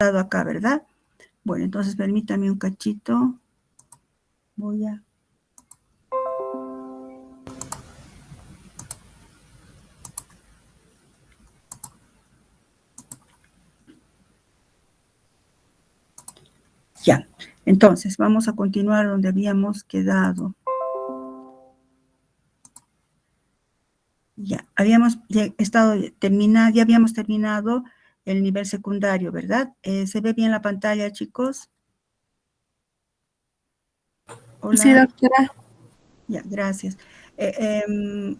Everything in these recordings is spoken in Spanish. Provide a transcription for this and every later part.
acá, ¿verdad? Bueno, entonces permítame un cachito. Voy a... Ya, entonces vamos a continuar donde habíamos quedado. Ya, ya habíamos terminado el nivel secundario, ¿verdad? ¿Se ve bien la pantalla, chicos? Hola. Sí, doctora. Ya, gracias.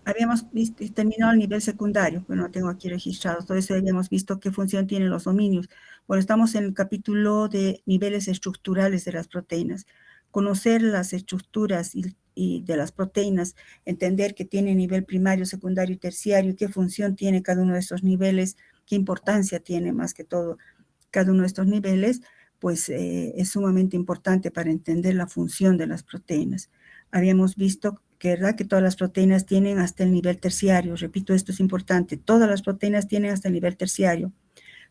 Habíamos terminado el nivel secundario, pero no tengo aquí registrado. Todo eso habíamos visto qué función tienen los dominios. Bueno, estamos en el capítulo de niveles estructurales de las proteínas. Conocer las estructuras y de las proteínas, entender que tiene nivel primario, secundario y terciario, qué función tiene cada uno de estos niveles, qué importancia tiene más que todo cada uno de estos niveles, pues es sumamente importante para entender la función de las proteínas. Habíamos visto que, ¿verdad?, que todas las proteínas tienen hasta el nivel terciario. Repito, esto es importante. Todas las proteínas tienen hasta el nivel terciario.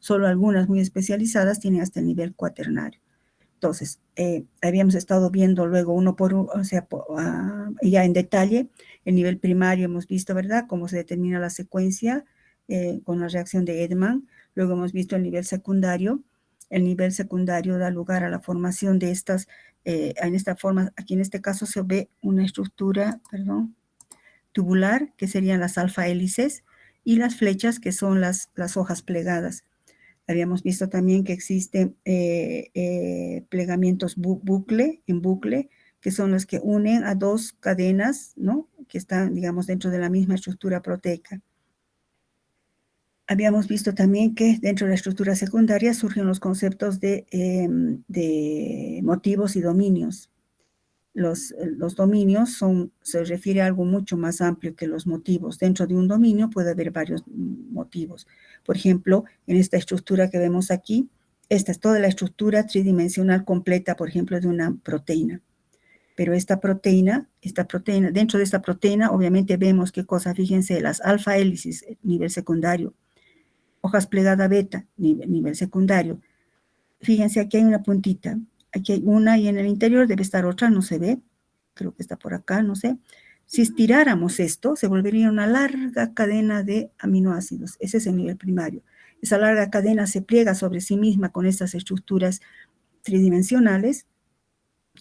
Solo algunas muy especializadas tienen hasta el nivel cuaternario. Entonces, habíamos estado viendo luego uno por uno, o sea, ya en detalle, el nivel primario hemos visto, ¿verdad?, cómo se determina la secuencia con la reacción de Edman. Luego hemos visto el nivel secundario. El nivel secundario da lugar a la formación de estas, en esta forma, aquí en este caso se ve una estructura, tubular, que serían las alfa hélices, y las flechas, que son las hojas plegadas. Habíamos visto también que existen plegamientos en bucle, que son los que unen a dos cadenas, ¿no?, que están, digamos, dentro de la misma estructura proteica. Habíamos visto también que dentro de la estructura secundaria surgen los conceptos de motivos y dominios. Los dominios se refiere a algo mucho más amplio que los motivos. Dentro de un dominio puede haber varios motivos. Por ejemplo, en esta estructura que vemos aquí, esta es toda la estructura tridimensional completa, por ejemplo, de una proteína. Pero esta proteína, dentro de esta proteína, obviamente vemos qué cosa, fíjense, las alfa hélices, nivel secundario, hojas plegada beta, nivel secundario. Fíjense, aquí hay una puntita, aquí hay una y en el interior debe estar otra, no se ve, creo que está por acá, no sé. Si estiráramos esto, se volvería una larga cadena de aminoácidos. Ese es el nivel primario. Esa larga cadena se pliega sobre sí misma con estas estructuras tridimensionales,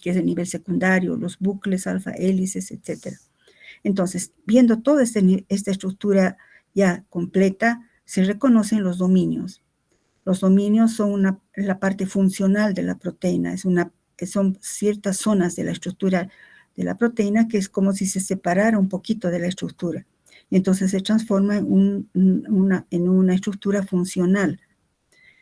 que es el nivel secundario, los bucles, alfa hélices, etc. Entonces, viendo toda esta estructura ya completa, se reconocen los dominios. Los dominios son la parte funcional de la proteína, son ciertas zonas de la estructura de la proteína que es como si se separara un poquito de la estructura. Y entonces se transforma en una estructura funcional,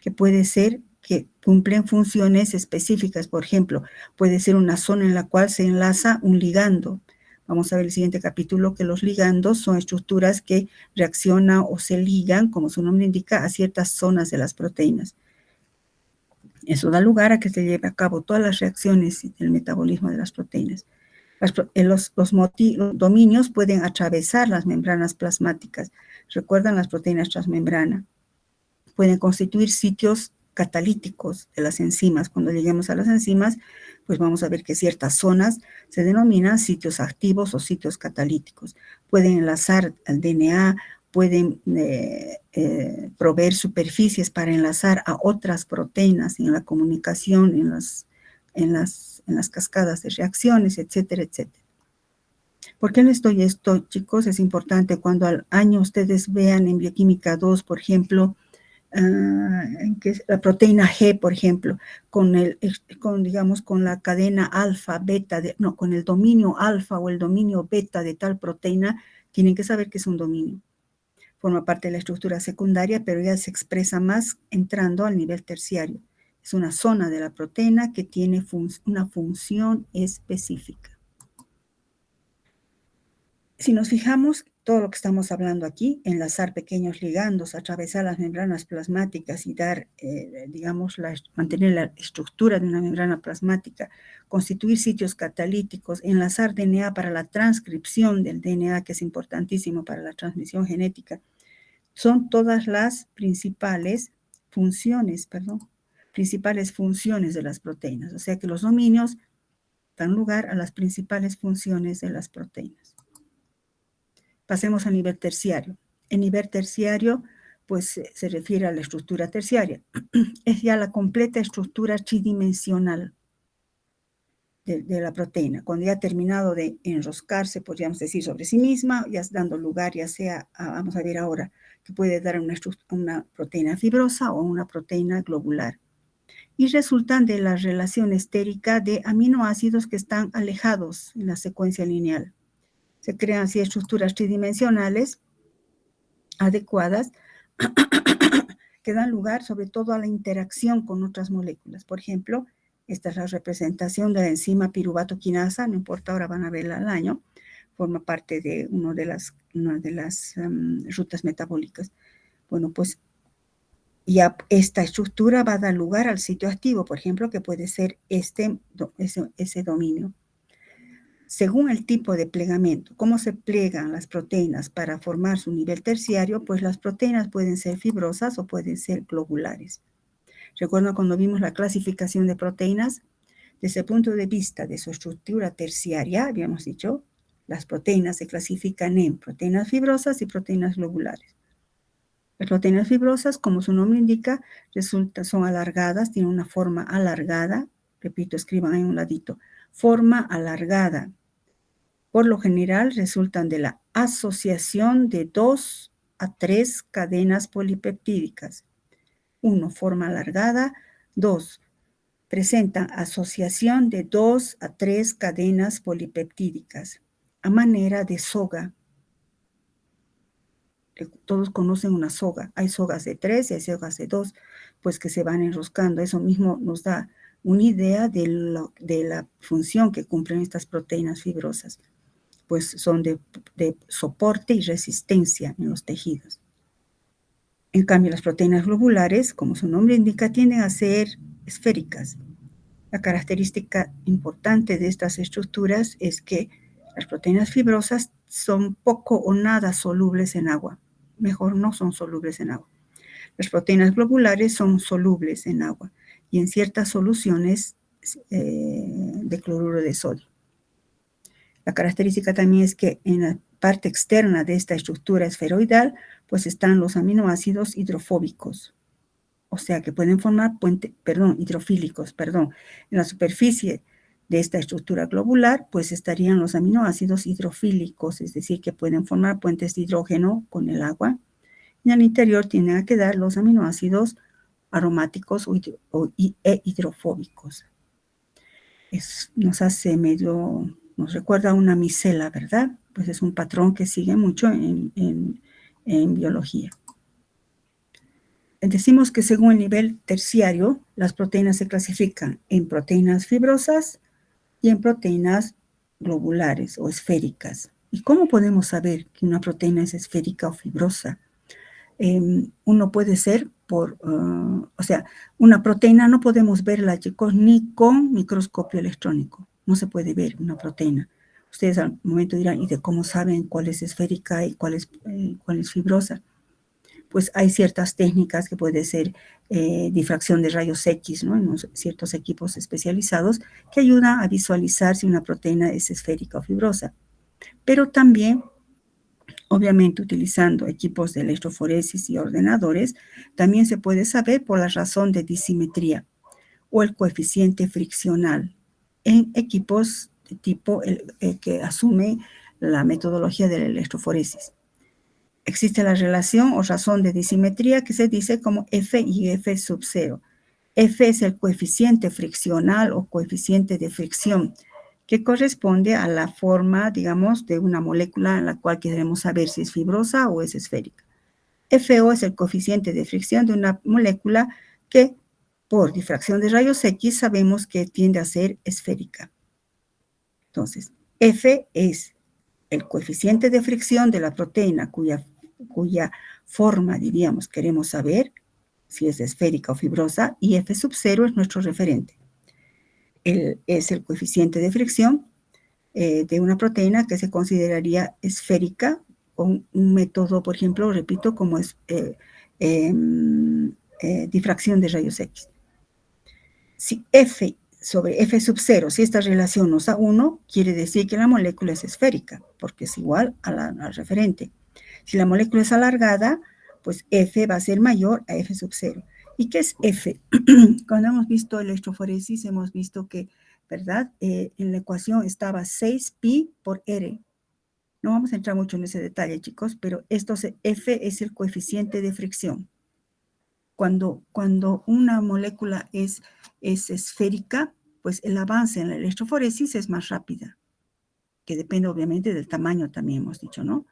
que puede ser que cumplen funciones específicas. Por ejemplo, puede ser una zona en la cual se enlaza un ligando. Vamos a ver el siguiente capítulo que los ligandos son estructuras que reaccionan o se ligan, como su nombre indica, a ciertas zonas de las proteínas. Eso da lugar a que se lleve a cabo todas las reacciones del metabolismo de las proteínas. Los dominios pueden atravesar las membranas plasmáticas. ¿Recuerdan las proteínas transmembrana? Pueden constituir sitios catalíticos de las enzimas. Cuando lleguemos a las enzimas, pues vamos a ver que ciertas zonas se denominan sitios activos o sitios catalíticos. Pueden enlazar al DNA, pueden proveer superficies para enlazar a otras proteínas en la comunicación, en las cascadas de reacciones, etcétera, etcétera. ¿Por qué les doy esto, chicos? Es importante cuando al año ustedes vean en bioquímica 2, por ejemplo, que es la proteína G, por ejemplo, con la cadena alfa, beta, con el dominio alfa o el dominio beta de tal proteína, tienen que saber que es un dominio. Forma parte de la estructura secundaria, pero ya se expresa más entrando al nivel terciario. Es una zona de la proteína que tiene una función específica. Si nos fijamos, todo lo que estamos hablando aquí, enlazar pequeños ligandos, atravesar las membranas plasmáticas y dar, mantener la estructura de una membrana plasmática, constituir sitios catalíticos, enlazar DNA para la transcripción del DNA, que es importantísimo para la transmisión genética, son todas las principales funciones, principales funciones de las proteínas. O sea que los dominios dan lugar a las principales funciones de las proteínas. Pasemos al nivel terciario. El nivel terciario, pues, se refiere a la estructura terciaria. Es ya la completa estructura tridimensional de la proteína. Cuando ya ha terminado de enroscarse, podríamos decir, sobre sí misma, ya dando lugar, ya sea, vamos a ver ahora, que puede dar una proteína fibrosa o una proteína globular. Y resultan de la relación estérica de aminoácidos que están alejados en la secuencia lineal. Se crean así estructuras tridimensionales adecuadas que dan lugar sobre todo a la interacción con otras moléculas. Por ejemplo, esta es la representación de la enzima piruvato quinasa, no importa, ahora van a verla al año, forma parte de una de las rutas metabólicas. Bueno, pues ya esta estructura va a dar lugar al sitio activo, por ejemplo, que puede ser ese dominio. Según el tipo de plegamiento, cómo se plegan las proteínas para formar su nivel terciario, pues las proteínas pueden ser fibrosas o pueden ser globulares. ¿Recuerdan cuando vimos la clasificación de proteínas? Desde el punto de vista de su estructura terciaria, habíamos dicho, las proteínas se clasifican en proteínas fibrosas y proteínas globulares. Las proteínas fibrosas, como su nombre indica, son alargadas, tienen una forma alargada. Repito, escriban ahí un ladito. Forma alargada. Por lo general, resultan de la asociación de 2 a 3 cadenas polipeptídicas. 1. Forma alargada. 2. Presentan asociación de 2 a 3 cadenas polipeptídicas a manera de soga. Todos conocen una soga. Hay sogas de 3 y hay sogas de 2, pues que se van enroscando. Eso mismo nos da una idea de la función que cumplen estas proteínas fibrosas, pues son de soporte y resistencia en los tejidos. En cambio, las proteínas globulares, como su nombre indica, tienden a ser esféricas. La característica importante de estas estructuras es que las proteínas fibrosas son poco o nada solubles en agua. Mejor, no son solubles en agua. Las proteínas globulares son solubles en agua y en ciertas soluciones de cloruro de sodio. La característica también es que en la parte externa de esta estructura esferoidal, pues están los aminoácidos hidrofóbicos. O sea que pueden formar hidrofílicos. En la superficie de esta estructura globular, pues estarían los aminoácidos hidrofílicos, es decir, que pueden formar puentes de hidrógeno con el agua. Y al interior tienden a quedar los aminoácidos aromáticos e hidrofóbicos. Nos recuerda a una micela, ¿verdad? Pues es un patrón que sigue mucho en biología. Decimos que según el nivel terciario, las proteínas se clasifican en proteínas fibrosas y en proteínas globulares o esféricas. ¿Y cómo podemos saber que una proteína es esférica o fibrosa? Uno puede ser una proteína no podemos verla, chicos, ni con microscopio electrónico. No se puede ver una proteína. Ustedes al momento dirán, ¿y de cómo saben cuál es esférica y cuál es fibrosa? Pues hay ciertas técnicas que puede ser difracción de rayos X, ¿no? En ciertos equipos especializados que ayudan a visualizar si una proteína es esférica o fibrosa. Pero también, obviamente, utilizando equipos de electroforesis y ordenadores, también se puede saber por la razón de disimetría o el coeficiente friccional en equipos de tipo que asume la metodología de la electroforesis. Existe la relación o razón de disimetría que se dice como F y F sub 0. F es el coeficiente friccional o coeficiente de fricción, que corresponde a la forma, digamos, de una molécula en la cual queremos saber si es fibrosa o es esférica. FO es el coeficiente de fricción de una molécula que, por difracción de rayos X, sabemos que tiende a ser esférica. Entonces, F es el coeficiente de fricción de la proteína cuya forma, diríamos, queremos saber si es esférica o fibrosa, y F sub 0 es nuestro referente. Es el coeficiente de fricción de una proteína que se consideraría esférica con un método, por ejemplo, repito, como es difracción de rayos X. Si F sobre F sub 0, si esta relación nos da 1, quiere decir que la molécula es esférica, porque es igual al referente. Si la molécula es alargada, pues F va a ser mayor a F sub 0. ¿Y qué es F? Cuando hemos visto electroforesis, hemos visto que, ¿verdad? En la ecuación estaba 6pi por R. No vamos a entrar mucho en ese detalle, chicos, pero F es el coeficiente de fricción. Cuando una molécula es esférica, pues el avance en la electroforesis es más rápida, que depende obviamente del tamaño también hemos dicho, ¿no?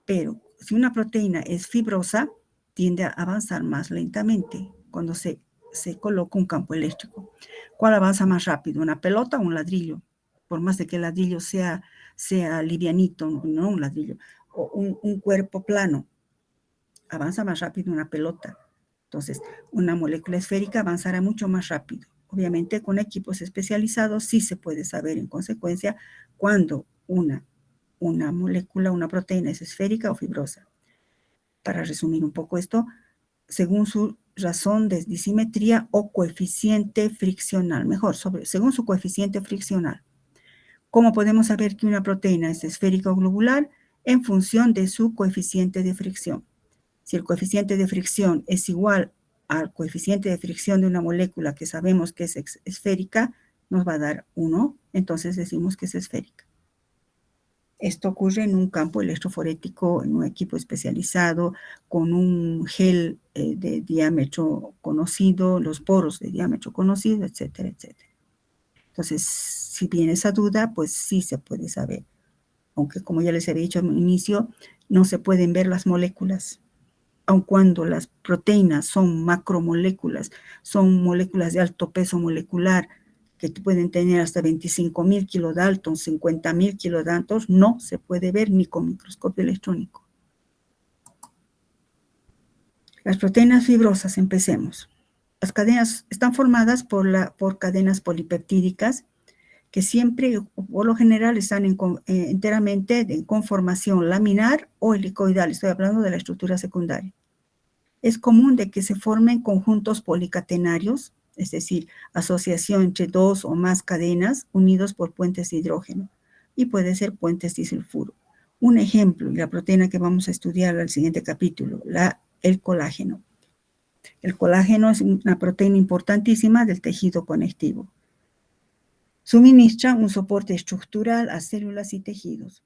Pero si una proteína es fibrosa, tiende a avanzar más lentamente cuando se coloca un campo eléctrico. ¿Cuál avanza más rápido, una pelota o un ladrillo? Por más de que el ladrillo sea livianito, no un ladrillo, o un cuerpo plano, avanza más rápido una pelota. Entonces, una molécula esférica avanzará mucho más rápido. Obviamente, con equipos especializados sí se puede saber en consecuencia cuándo una molécula, una proteína es esférica o fibrosa. Para resumir un poco esto, según su razón de disimetría o coeficiente friccional, según su coeficiente friccional. ¿Cómo podemos saber que una proteína es esférica o globular? En función de su coeficiente de fricción. Si el coeficiente de fricción es igual al coeficiente de fricción de una molécula que sabemos que es esférica, nos va a dar 1, entonces decimos que es esférica. Esto ocurre en un campo electroforético, en un equipo especializado, con un gel de diámetro conocido, los poros de diámetro conocido, etcétera, etcétera. Entonces, si viene esa duda, pues sí se puede saber. Aunque, como ya les había dicho al inicio, no se pueden ver las moléculas. Aun cuando las proteínas son macromoléculas, son moléculas de alto peso molecular, que pueden tener hasta 25.000 kilodaltons, 50.000 kilodaltons, no se puede ver ni con microscopio electrónico. Las proteínas fibrosas, empecemos. Las cadenas están formadas por cadenas polipeptídicas que siempre, por lo general, están enteramente en conformación laminar o helicoidal. Estoy hablando de la estructura secundaria. Es común de que se formen conjuntos policatenarios, es decir, asociación entre dos o más cadenas unidos por puentes de hidrógeno, y puede ser puentes disulfuro. Un ejemplo, la proteína que vamos a estudiar en el siguiente capítulo, el colágeno. El colágeno es una proteína importantísima del tejido conectivo. Suministra un soporte estructural a células y tejidos.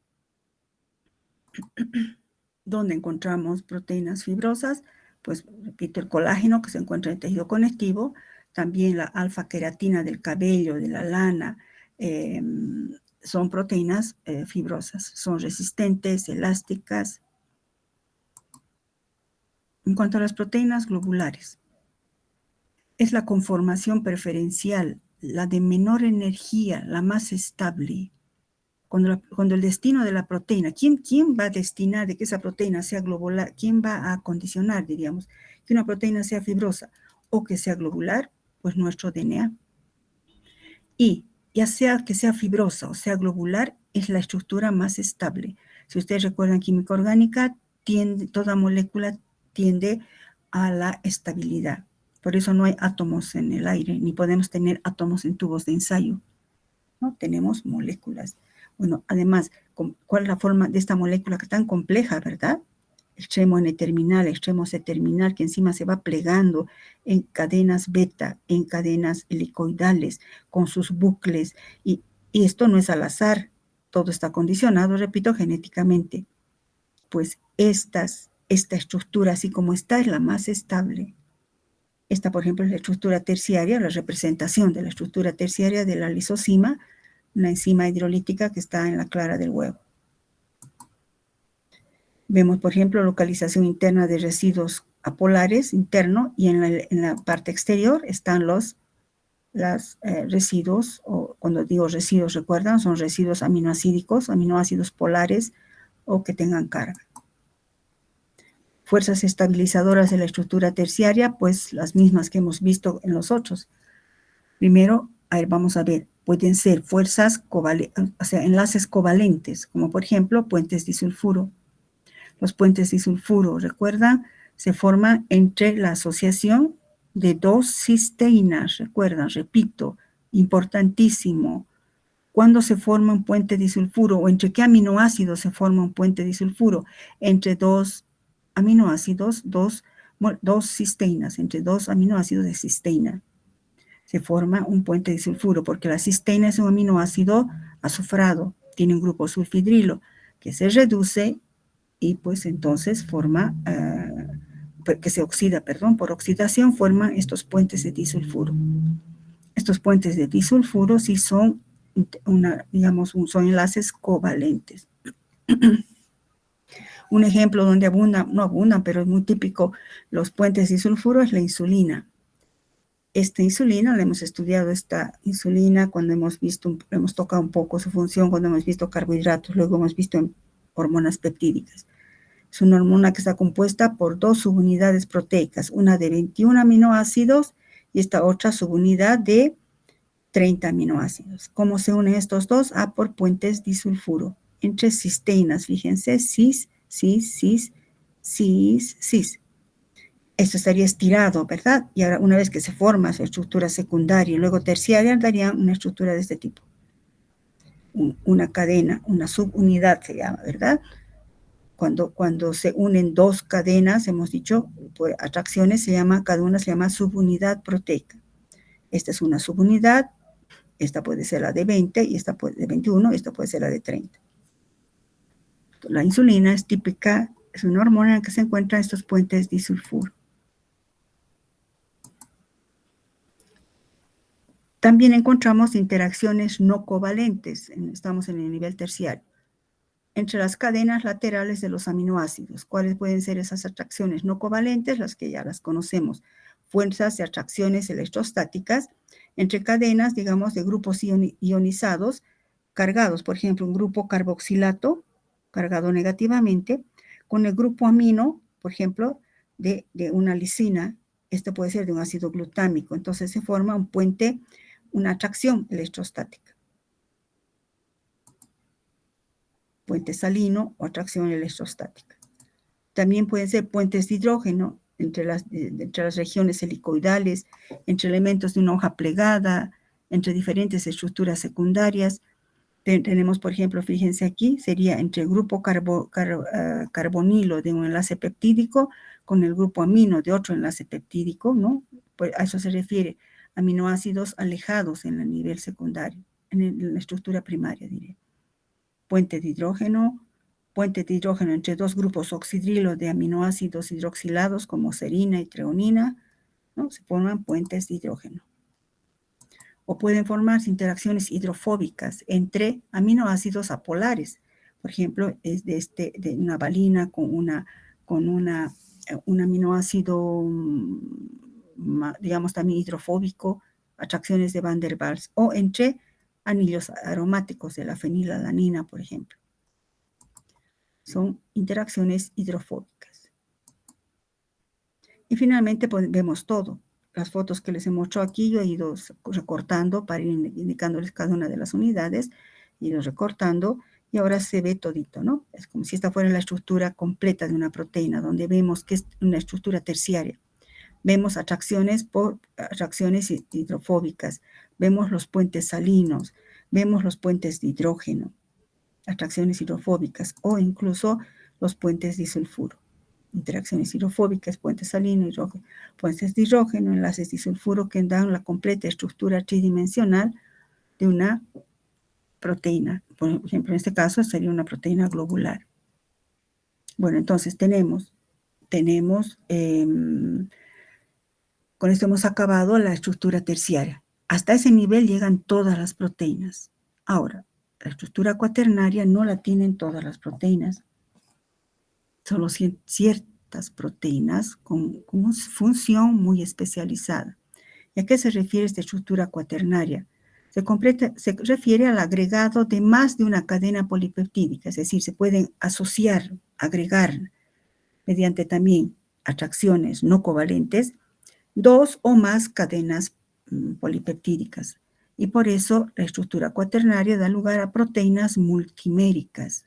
¿Dónde encontramos proteínas fibrosas? Pues repito, el colágeno que se encuentra en el tejido conectivo, también la alfa-queratina del cabello, de la lana, son proteínas fibrosas, son resistentes, elásticas. En cuanto a las proteínas globulares, es la conformación preferencial, la de menor energía, la más estable. Cuando el destino de la proteína, ¿quién va a destinar de que esa proteína sea globular? ¿Quién va a condicionar, diríamos, que una proteína sea fibrosa o que sea globular? Pues nuestro DNA. Y ya sea que sea fibrosa o sea globular, es la estructura más estable. Si ustedes recuerdan química orgánica, toda molécula tiende a la estabilidad. Por eso no hay átomos en el aire, ni podemos tener átomos en tubos de ensayo. ¿No? Tenemos moléculas. Bueno, además, ¿cuál es la forma de esta molécula tan compleja, verdad? Extremo N-terminal, extremo C-terminal, que encima se va plegando en cadenas beta, en cadenas helicoidales, con sus bucles. Y esto no es al azar, todo está condicionado, repito, genéticamente. Pues esta estructura, así como está, es la más estable. Esta, por ejemplo, es la estructura terciaria, la representación de la estructura terciaria de la lisosima, una enzima hidrolítica que está en la clara del huevo. Vemos, por ejemplo, localización interna de residuos apolares interno, y en la parte exterior están los residuos, o cuando digo residuos, recuerdan, son residuos aminoácidos polares o que tengan carga. Fuerzas estabilizadoras de la estructura terciaria, pues las mismas que hemos visto en los otros. Primero, vamos a ver, pueden ser fuerzas covalentes, o sea, enlaces covalentes, como por ejemplo puentes disulfuro. Los puentes disulfuro, recuerdan, se forman entre la asociación de 2 cisteínas. Recuerdan, repito, importantísimo. ¿Cuándo se forma un puente disulfuro? ¿O entre qué aminoácidos se forma un puente disulfuro? Entre 2 aminoácidos, dos cisteínas, entre 2 aminoácidos de cisteína. Se forma un puente disulfuro, porque la cisteína es un aminoácido azufrado, tiene un grupo sulfidrilo que se reduce y pues entonces forma, que se oxida, perdón, por oxidación forman estos puentes de disulfuro. Estos puentes de disulfuro sí son, son enlaces covalentes. Un ejemplo donde abundan, no abundan, pero es muy típico, los puentes disulfuro es la insulina. Esta insulina, la hemos estudiado esta insulina cuando hemos tocado un poco su función, cuando hemos visto carbohidratos, luego hemos visto hormonas peptídicas. Es una hormona que está compuesta por 2 subunidades proteicas, una de 21 aminoácidos y esta otra subunidad de 30 aminoácidos. ¿Cómo se unen estos dos? Por puentes disulfuro entre cisteínas. Fíjense, cis, cis, cis, cis, cis. Esto estaría estirado, ¿verdad? Y ahora una vez que se forma su estructura secundaria y luego terciaria, darían una estructura de este tipo. Una cadena, una subunidad se llama, ¿verdad? Cuando se unen 2 cadenas, hemos dicho, por atracciones, cada una se llama subunidad proteica. Esta es una subunidad, esta puede ser la de 20, y esta de 21, y esta puede ser la de 30. La insulina es típica, es una hormona en la que se encuentran estos puentes disulfuro. También encontramos interacciones no covalentes, estamos en el nivel terciario, entre las cadenas laterales de los aminoácidos. ¿Cuáles pueden ser esas atracciones no covalentes? Las que ya las conocemos. Fuerzas de atracciones electrostáticas entre cadenas, digamos, de grupos ionizados cargados. Por ejemplo, un grupo carboxilato cargado negativamente con el grupo amino, por ejemplo, de una lisina. Esto puede ser de un ácido glutámico. Entonces se forma un puente, una atracción electrostática. Puente salino o atracción electrostática. También pueden ser puentes de hidrógeno entre las regiones helicoidales, entre elementos de una hoja plegada, entre diferentes estructuras secundarias. Tenemos, por ejemplo, fíjense aquí, sería entre el grupo carbonilo de un enlace peptídico con el grupo amino de otro enlace peptídico, ¿no? Pues a eso se refiere, aminoácidos alejados en el nivel secundario, en la estructura primaria, diré. Puente de hidrógeno entre 2 grupos oxidrilo de aminoácidos hidroxilados como serina y treonina, ¿no? Se forman puentes de hidrógeno. O pueden formarse interacciones hidrofóbicas entre aminoácidos apolares. Por ejemplo, es de una valina con un aminoácido, digamos, también hidrofóbico, atracciones de Van der Waals, o entre anillos aromáticos de la fenilalanina, por ejemplo. Son interacciones hidrofóbicas. Y finalmente pues, vemos todo. Las fotos que les he mostrado aquí, yo he ido recortando para ir indicándoles cada una de las unidades, he ido recortando y ahora se ve todito, ¿no? Es como si esta fuera la estructura completa de una proteína, donde vemos que es una estructura terciaria. Vemos atracciones hidrofóbicas, vemos los puentes salinos, vemos los puentes de hidrógeno, atracciones hidrofóbicas o incluso los puentes disulfuro. Interacciones hidrofóbicas, puentes salino, puentes de hidrógeno, enlaces disulfuro que dan la completa estructura tridimensional de una proteína. Por ejemplo, en este caso sería una proteína globular. Bueno, entonces tenemos con esto hemos acabado la estructura terciaria. Hasta ese nivel llegan todas las proteínas. Ahora, la estructura cuaternaria no la tienen todas las proteínas. Solo ciertas proteínas con función muy especializada. ¿Y a qué se refiere esta estructura cuaternaria? Se refiere al agregado de más de una cadena polipeptídica, es decir, se pueden asociar, agregar, mediante también atracciones no covalentes, 2 o más cadenas polipeptídicas. Y por eso la estructura cuaternaria da lugar a proteínas multiméricas.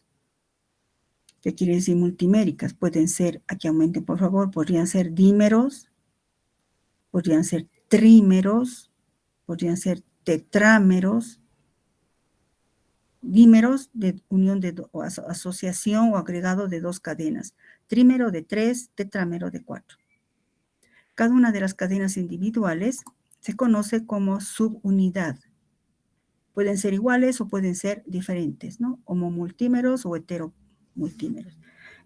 ¿Qué quiere decir multiméricas? Pueden ser, aquí aumenten por favor, podrían ser dímeros, podrían ser trímeros, podrían ser tetrámeros, dímeros de unión de o asociación o agregado de dos cadenas, trímero de 3, tetrámero de 4. Cada una de las cadenas individuales se conoce como subunidad. Pueden ser iguales o pueden ser diferentes, ¿no? Homomultímeros o heteromultímeros.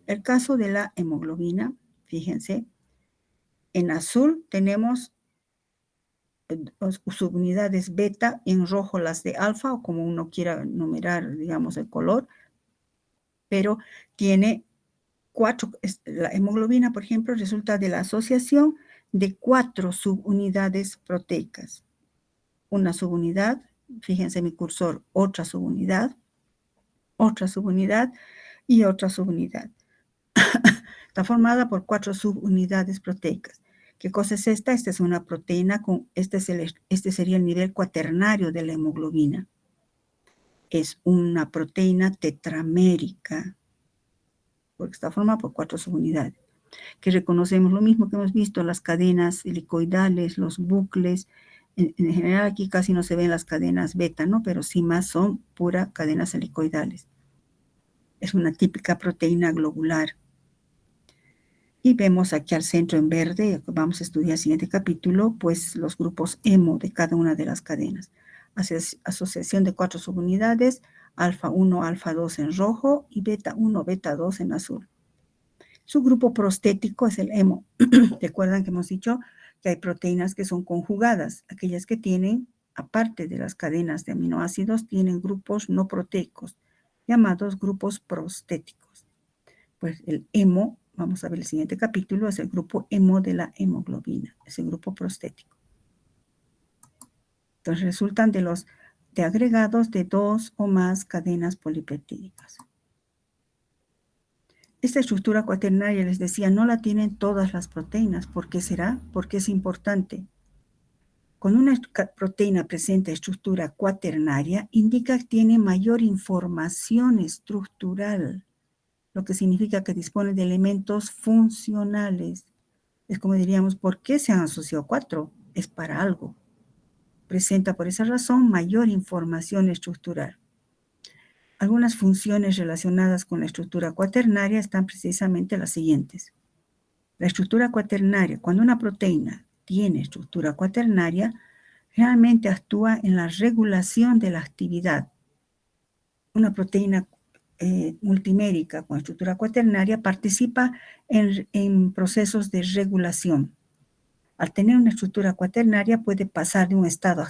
El caso de la hemoglobina, fíjense, en azul tenemos subunidades beta, en rojo las de alfa, o como uno quiera numerar, digamos, el color, pero tiene 4, la hemoglobina, por ejemplo, resulta de la asociación de 4 subunidades proteicas. Una subunidad, fíjense mi cursor, otra subunidad y otra subunidad. Está formada por 4 subunidades proteicas. ¿Qué cosa es esta? Esta es una proteína, este sería el nivel cuaternario de la hemoglobina. Es una proteína tetramérica, porque está formada por 4 subunidades, que reconocemos lo mismo que hemos visto, las cadenas helicoidales, los bucles. En general aquí casi no se ven las cadenas beta, ¿no? Pero sí más son puras cadenas helicoidales. Es una típica proteína globular. Y vemos aquí al centro en verde, vamos a estudiar el siguiente capítulo, pues los grupos hemo de cada una de las cadenas. Asociación de 4 subunidades, alfa 1, alfa 2 en rojo y beta 1, beta 2 en azul. Su grupo prostético es el hemo. Recuerdan que hemos dicho que hay proteínas que son conjugadas, aquellas que tienen, aparte de las cadenas de aminoácidos, tienen grupos no proteicos, llamados grupos prostéticos. Pues el hemo, vamos a ver el siguiente capítulo, es el grupo hemo de la hemoglobina, es el grupo prostético. Entonces resultan de agregados de 2 o más cadenas polipeptídicas. Esta estructura cuaternaria, les decía, no la tienen todas las proteínas. ¿Por qué será? Porque es importante. Cuando una proteína presenta estructura cuaternaria, indica que tiene mayor información estructural, lo que significa que dispone de elementos funcionales. Es como diríamos, ¿por qué se han asociado 4? Es para algo. Presenta por esa razón mayor información estructural. Algunas funciones relacionadas con la estructura cuaternaria están precisamente las siguientes. La estructura cuaternaria, cuando una proteína tiene estructura cuaternaria, realmente actúa en la regulación de la actividad. Una proteína multimérica con estructura cuaternaria participa en procesos de regulación. Al tener una estructura cuaternaria puede pasar de un estado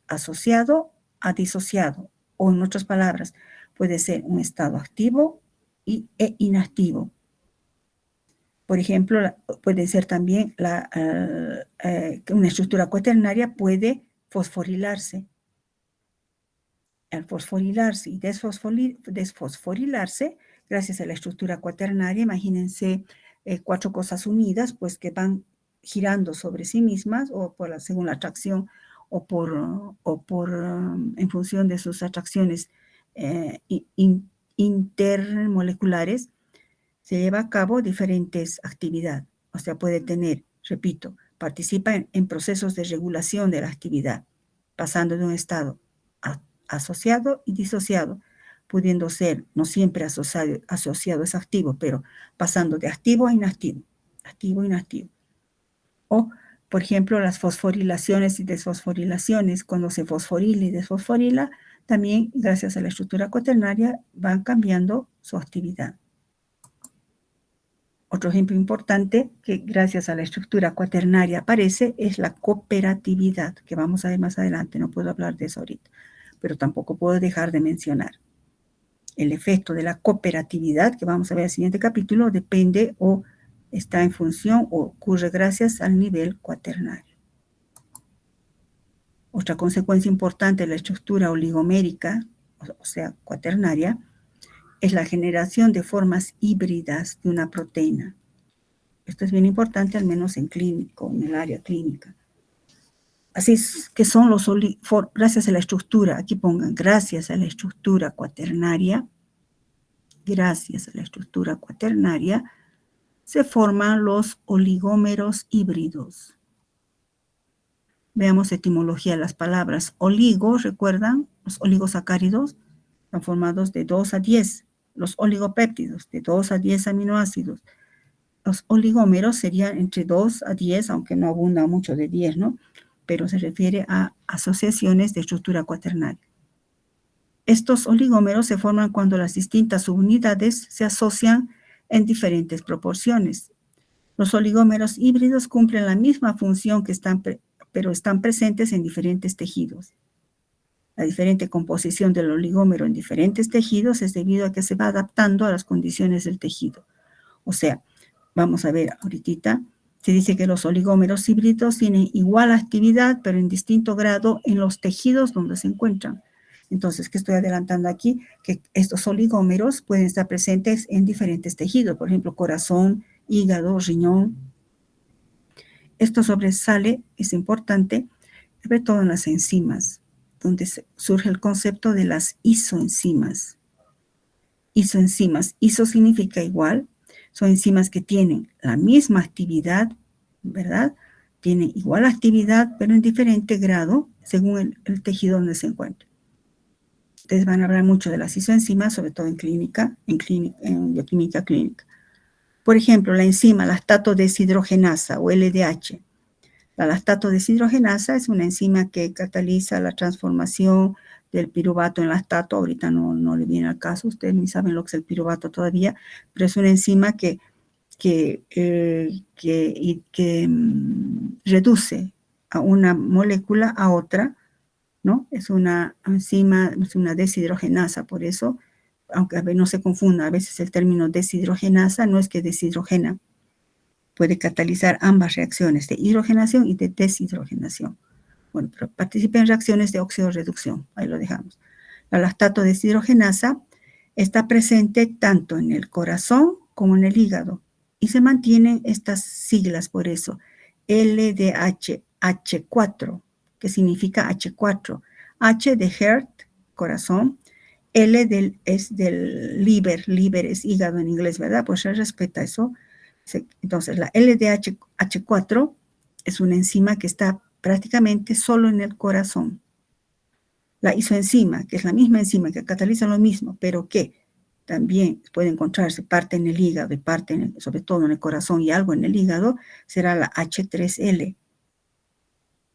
asociado a disociado, o en otras palabras, puede ser un estado activo e inactivo. Por ejemplo, puede ser también una estructura cuaternaria puede fosforilarse. Al fosforilarse y desfosforilarse, gracias a la estructura cuaternaria, imagínense 4 cosas unidas, pues que van girando sobre sí mismas, o según la atracción, en función de sus atracciones intermoleculares, se lleva a cabo diferentes actividades. O sea, puede tener, repito, participa en procesos de regulación de la actividad, pasando de un estado asociado y disociado, pudiendo ser, no siempre asociado es activo, pero pasando de activo a inactivo, activo a inactivo. O, por ejemplo, las fosforilaciones y desfosforilaciones, cuando se fosforila y desfosforila, también gracias a la estructura cuaternaria van cambiando su actividad. Otro ejemplo importante que gracias a la estructura cuaternaria aparece es la cooperatividad, que vamos a ver más adelante, no puedo hablar de eso ahorita, pero tampoco puedo dejar de mencionar. El efecto de la cooperatividad, que vamos a ver en el siguiente capítulo, depende o está en función o ocurre gracias al nivel cuaternario. Otra consecuencia importante de la estructura oligomérica, o sea, cuaternaria, es la generación de formas híbridas de una proteína. Esto es bien importante, al menos en el área clínica. Así es que son gracias a la estructura, aquí pongan, gracias a la estructura cuaternaria, se forman los oligómeros híbridos. Veamos etimología de las palabras. Oligo, ¿recuerdan? Los oligosacáridos están formados de 2 a 10. Los oligopéptidos, de 2 a 10 aminoácidos. Los oligómeros serían entre 2 a 10, aunque no abunda mucho de 10, ¿no? Pero se refiere a asociaciones de estructura cuaternaria. Estos oligómeros se forman cuando las distintas subunidades se asocian en diferentes proporciones. Los oligómeros híbridos cumplen la misma función pero están presentes en diferentes tejidos. La diferente composición del oligómero en diferentes tejidos es debido a que se va adaptando a las condiciones del tejido. O sea, vamos a ver ahorita, se dice que los oligómeros híbridos tienen igual actividad, pero en distinto grado en los tejidos donde se encuentran. Entonces, ¿qué estoy adelantando aquí? Que estos oligómeros pueden estar presentes en diferentes tejidos, por ejemplo, corazón, hígado, riñón. Esto sobresale, es importante, sobre todo en las enzimas, donde surge el concepto de las isoenzimas. Isoenzimas, iso significa igual, son enzimas que tienen la misma actividad, ¿verdad? Tienen igual actividad, pero en diferente grado según el tejido donde se encuentra. Ustedes van a hablar mucho de las isoenzimas, sobre todo en bioquímica clínica. Por ejemplo, la enzima lactato deshidrogenasa o LDH. La lactato deshidrogenasa es una enzima que cataliza la transformación del piruvato en lactato. Ahorita no le viene al caso, ustedes ni saben lo que es el piruvato todavía, pero es una enzima que reduce a una molécula a otra, ¿no? Es una enzima, es una deshidrogenasa, por eso, aunque a veces no se confunda, a veces el término deshidrogenasa no es que deshidrogena, puede catalizar ambas reacciones de hidrogenación y de deshidrogenación. Bueno, pero participa en reacciones de oxidorreducción, ahí lo dejamos. La lactato deshidrogenasa está presente tanto en el corazón como en el hígado y se mantienen estas siglas por eso, LDH-H4, que significa H4, H de heart, corazón, es del liver es hígado en inglés, ¿verdad? Pues se respeta eso. Entonces, la LDH-H4 es una enzima que está prácticamente solo en el corazón. La isoenzima, que es la misma enzima que cataliza lo mismo, pero que también puede encontrarse parte en el hígado y parte, sobre todo en el corazón y algo en el hígado, será la H3L.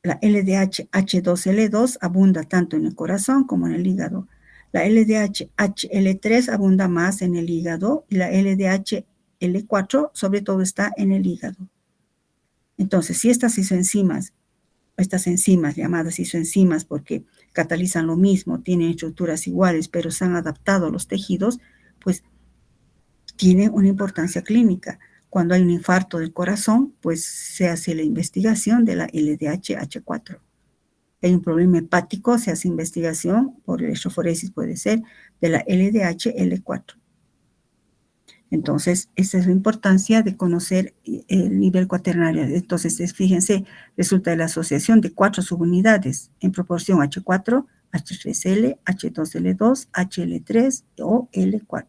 La LDH-H2L2 abunda tanto en el corazón como en el hígado. La LDH-HL3 abunda más en el hígado y la LDH-L4 sobre todo está en el hígado. Entonces, si estas enzimas llamadas isoenzimas porque catalizan lo mismo, tienen estructuras iguales, pero se han adaptado a los tejidos, pues tienen una importancia clínica. Cuando hay un infarto del corazón, pues se hace la investigación de la LDH-H4. Hay un problema hepático, se hace investigación por electroforesis, puede ser, de la LDH-L4. Entonces, esa es la importancia de conocer el nivel cuaternario. Entonces, fíjense, resulta de la asociación de 4 subunidades en proporción H4, H3L, H2L2, HL3 o L4.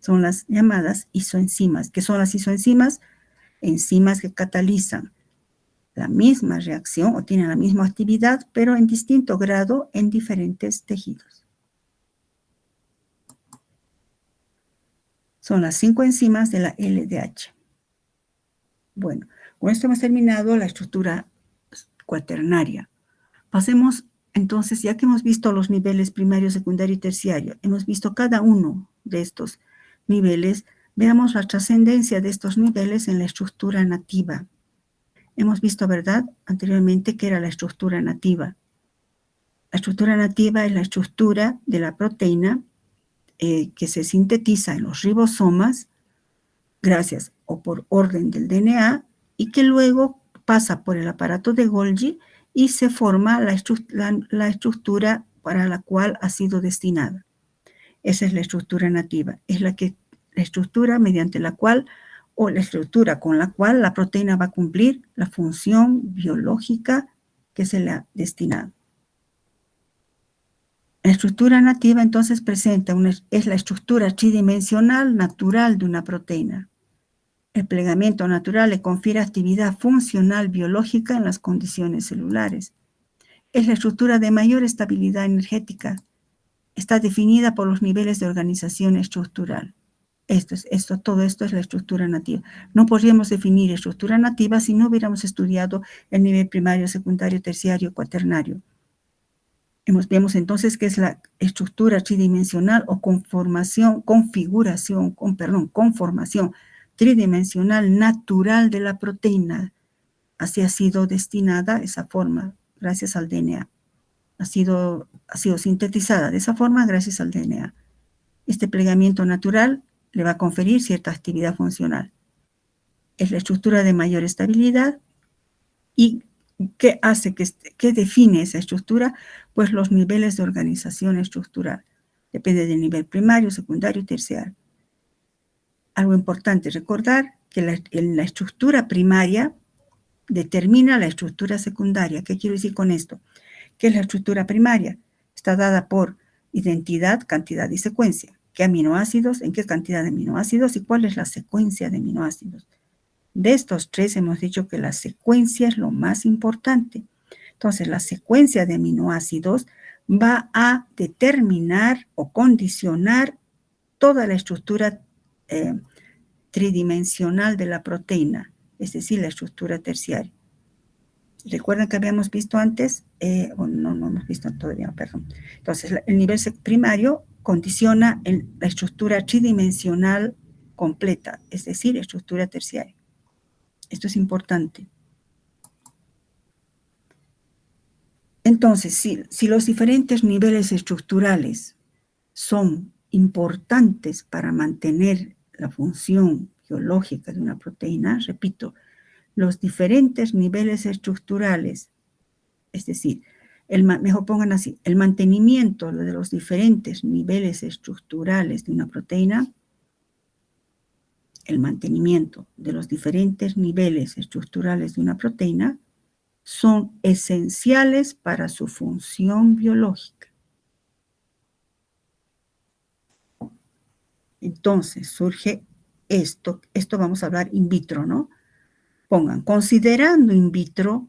Son las llamadas isoenzimas. ¿Qué son las isoenzimas? Enzimas que catalizan la misma reacción o tienen la misma actividad, pero en distinto grado en diferentes tejidos. Son las 5 enzimas de la LDH. Bueno, con esto hemos terminado la estructura cuaternaria. Pasemos entonces, ya que hemos visto los niveles primario, secundario y terciario, hemos visto cada uno de estos niveles, veamos la trascendencia de estos niveles en la estructura nativa. Hemos visto, ¿verdad?, anteriormente que era la estructura nativa. La estructura nativa es la estructura de la proteína que se sintetiza en los ribosomas gracias o por orden del DNA y que luego pasa por el aparato de Golgi y se forma la estructura para la cual ha sido destinada. Esa es la estructura nativa, es la estructura mediante la cual o la estructura con la cual la proteína va a cumplir la función biológica que se le ha destinado. La estructura nativa entonces presenta es la estructura tridimensional natural de una proteína. El plegamiento natural le confiere actividad funcional biológica en las condiciones celulares. Es la estructura de mayor estabilidad energética. Está definida por los niveles de organización estructural. Todo esto es la estructura nativa. No podríamos definir estructura nativa si no hubiéramos estudiado el nivel primario, secundario, terciario, cuaternario. Vemos entonces que es la estructura tridimensional o conformación tridimensional natural de la proteína. Así ha sido destinada esa forma gracias al DNA. Ha sido sintetizada de esa forma gracias al DNA. Este plegamiento natural le va a conferir cierta actividad funcional. Es la estructura de mayor estabilidad. ¿Y qué hace, qué define esa estructura? Pues los niveles de organización estructural. Depende del nivel primario, secundario y terciario. Algo importante recordar que la estructura primaria determina la estructura secundaria. ¿Qué quiero decir con esto? ¿Qué es la estructura primaria? Está dada por identidad, cantidad y secuencia. ¿Qué aminoácidos? ¿En qué cantidad de aminoácidos? ¿Y cuál es la secuencia de aminoácidos? De estos tres hemos dicho que la secuencia es lo más importante. Entonces, la secuencia de aminoácidos va a determinar o condicionar toda la estructura tridimensional de la proteína, es decir, la estructura terciaria. ¿Recuerdan que habíamos visto antes? No hemos visto todavía, perdón. Entonces, el nivel primario condiciona la estructura tridimensional completa, es decir, estructura terciaria. Esto es importante. Entonces, si los diferentes niveles estructurales son importantes para mantener la función biológica de una proteína, repito, los diferentes niveles estructurales, es decir, mejor pongan así, el mantenimiento de los diferentes niveles estructurales de una proteína, el mantenimiento de los diferentes niveles estructurales de una proteína son esenciales para su función biológica. Entonces surge esto vamos a hablar in vitro, ¿no? Pongan, considerando in vitro,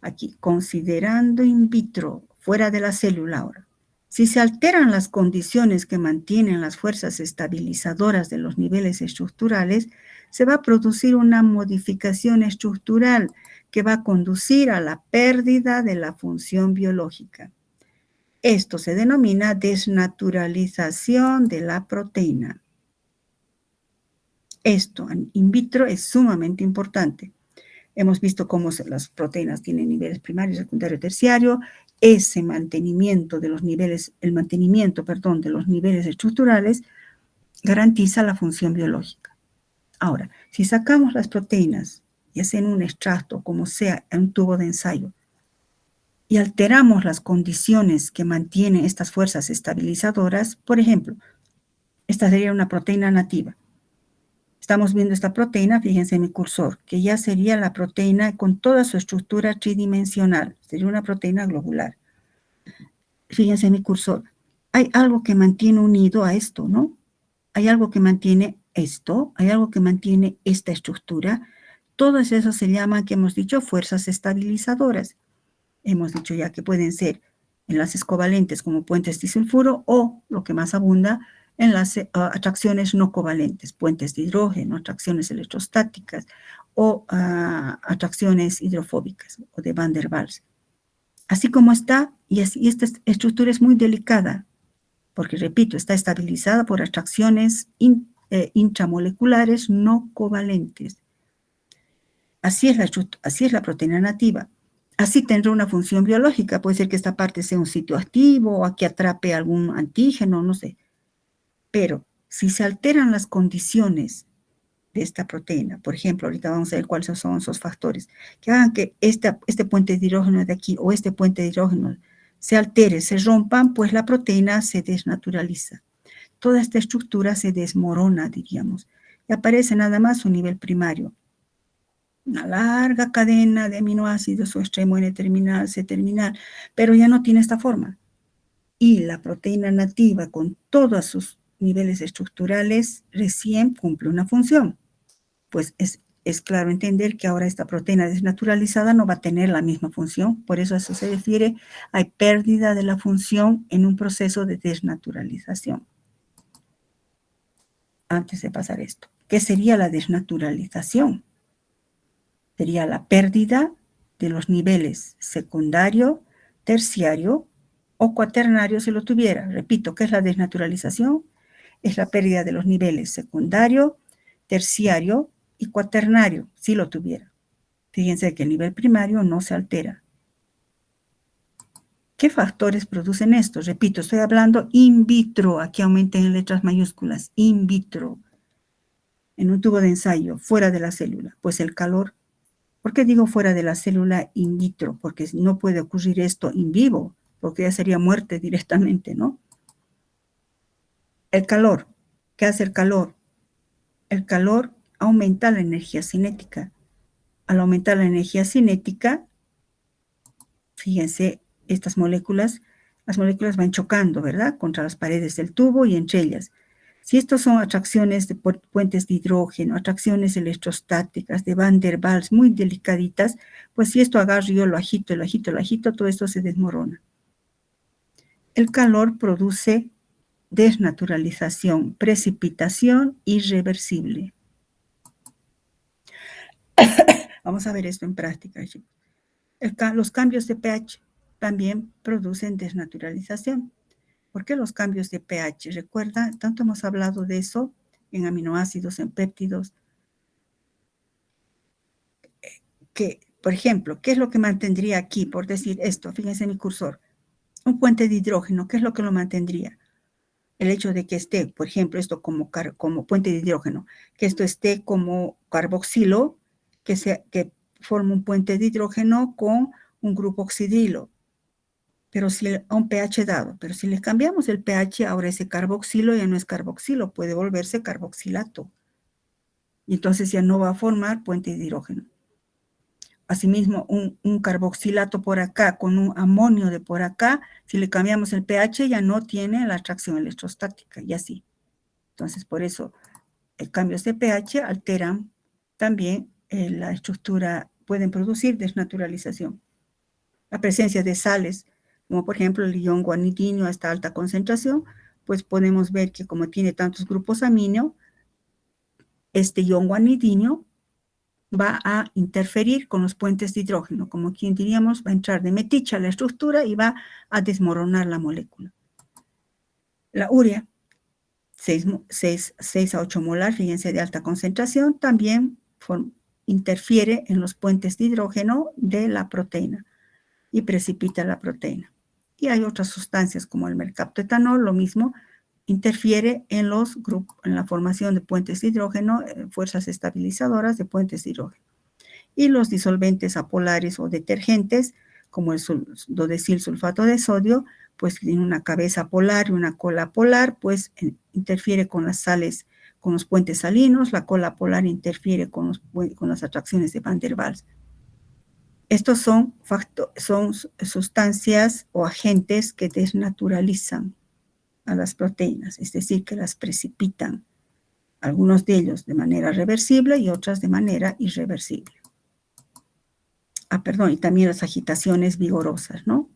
aquí, considerando in vitro, fuera de la célula ahora. Si se alteran las condiciones que mantienen las fuerzas estabilizadoras de los niveles estructurales, se va a producir una modificación estructural que va a conducir a la pérdida de la función biológica. Esto se denomina desnaturalización de la proteína. Esto in vitro es sumamente importante. Hemos visto cómo las proteínas tienen niveles primario, secundario, terciario. Ese mantenimiento de los niveles, el mantenimiento, perdón, de los niveles estructurales garantiza la función biológica. Ahora, si sacamos las proteínas, ya sea en un extracto, como sea, en un tubo de ensayo, y alteramos las condiciones que mantienen estas fuerzas estabilizadoras, por ejemplo, esta sería una proteína nativa. Estamos viendo esta proteína, fíjense en mi cursor, que ya sería la proteína con toda su estructura tridimensional. Sería una proteína globular. Fíjense en mi cursor. Hay algo que mantiene unido a esto, ¿no? Hay algo que mantiene esto, hay algo que mantiene esta estructura. Todas esas se llaman, que hemos dicho, fuerzas estabilizadoras. Hemos dicho ya que pueden ser enlaces covalentes como puentes disulfuro o, lo que más abunda, atracciones no covalentes, puentes de hidrógeno, atracciones electrostáticas o atracciones hidrofóbicas o de Van der Waals. Así como está, y esta estructura es muy delicada, porque, repito, está estabilizada por atracciones intramoleculares no covalentes. Así es la proteína nativa. Así tendrá una función biológica. Puede ser que esta parte sea un sitio activo o que atrape algún antígeno, no sé. Pero si se alteran las condiciones de esta proteína, por ejemplo, ahorita vamos a ver cuáles son esos factores, que hagan que este puente de hidrógeno de aquí o este puente de hidrógeno se altere, se rompan, pues la proteína se desnaturaliza. Toda esta estructura se desmorona, diríamos, y aparece nada más su nivel primario. Una larga cadena de aminoácidos, su extremo N-terminal, C-terminal, pero ya no tiene esta forma. Y la proteína nativa, con todas sus niveles estructurales recién cumple una función. Pues es claro entender que ahora esta proteína desnaturalizada no va a tener la misma función. Por eso a eso se refiere, hay pérdida de la función en un proceso de desnaturalización. Antes de pasar esto, ¿qué sería la desnaturalización? Sería la pérdida de los niveles secundario, terciario o cuaternario si lo tuviera. Repito, ¿qué es la desnaturalización? Es la pérdida de los niveles secundario, terciario y cuaternario si lo tuviera. Fíjense que el nivel primario no se altera. ¿Qué factores producen esto? Repito, estoy hablando in vitro. Aquí aumenten en letras mayúsculas. In vitro. En un tubo de ensayo, fuera de la célula. Pues el calor. ¿Por qué digo fuera de la célula in vitro? Porque no puede ocurrir esto in vivo, porque ya sería muerte directamente, ¿no? El calor. ¿Qué hace el calor? El calor aumenta la energía cinética. Al aumentar la energía cinética, fíjense, las moléculas van chocando, ¿verdad? Contra las paredes del tubo y entre ellas. Si estos son atracciones de puentes de hidrógeno, atracciones electrostáticas de Van der Waals muy delicaditas, pues si esto agarro yo lo agito, todo esto se desmorona. El calor produce desnaturalización, precipitación irreversible. Vamos a ver esto en práctica, chicos. Los cambios de pH también producen desnaturalización. ¿Por qué los cambios de pH? Recuerda, tanto hemos hablado de eso en aminoácidos, en péptidos, que, por ejemplo, ¿qué es lo que mantendría aquí? Por decir esto, fíjense en mi cursor. Un puente de hidrógeno, ¿qué es lo que lo mantendría? El hecho de que esté, por ejemplo, esto como puente de hidrógeno, que esto esté como carboxilo, que forma un puente de hidrógeno con un grupo oxidilo, pero si a un pH dado, pero si le cambiamos el pH, ahora ese carboxilo ya no es carboxilo, puede volverse carboxilato. Y entonces ya no va a formar puente de hidrógeno. Asimismo, un carboxilato por acá con un amonio de por acá, si le cambiamos el pH ya no tiene la atracción electrostática y así. Entonces, por eso, cambios de pH alteran también la estructura, pueden producir desnaturalización. La presencia de sales, como por ejemplo el ion guanidinio a esta alta concentración, pues podemos ver que como tiene tantos grupos amino, este ion guanidinio va a interferir con los puentes de hidrógeno, como quien diríamos, va a entrar de metiche a la estructura y va a desmoronar la molécula. La urea, 6 a 8 molar, fíjense, de alta concentración, también interfiere en los puentes de hidrógeno de la proteína y precipita la proteína. Y hay otras sustancias como el mercaptoetanol, lo mismo, interfiere en la formación de puentes de hidrógeno, fuerzas estabilizadoras de puentes de hidrógeno. Y los disolventes apolares o detergentes, como el dodecil sulfato de sodio, pues tiene una cabeza polar y una cola polar, pues interfiere con las sales, con los puentes salinos, la cola polar interfiere con las atracciones de Van der Waals. Estos son sustancias o agentes que desnaturalizan a las proteínas, es decir, que las precipitan, algunos de ellos de manera reversible y otras de manera irreversible. Y también las agitaciones vigorosas, ¿no?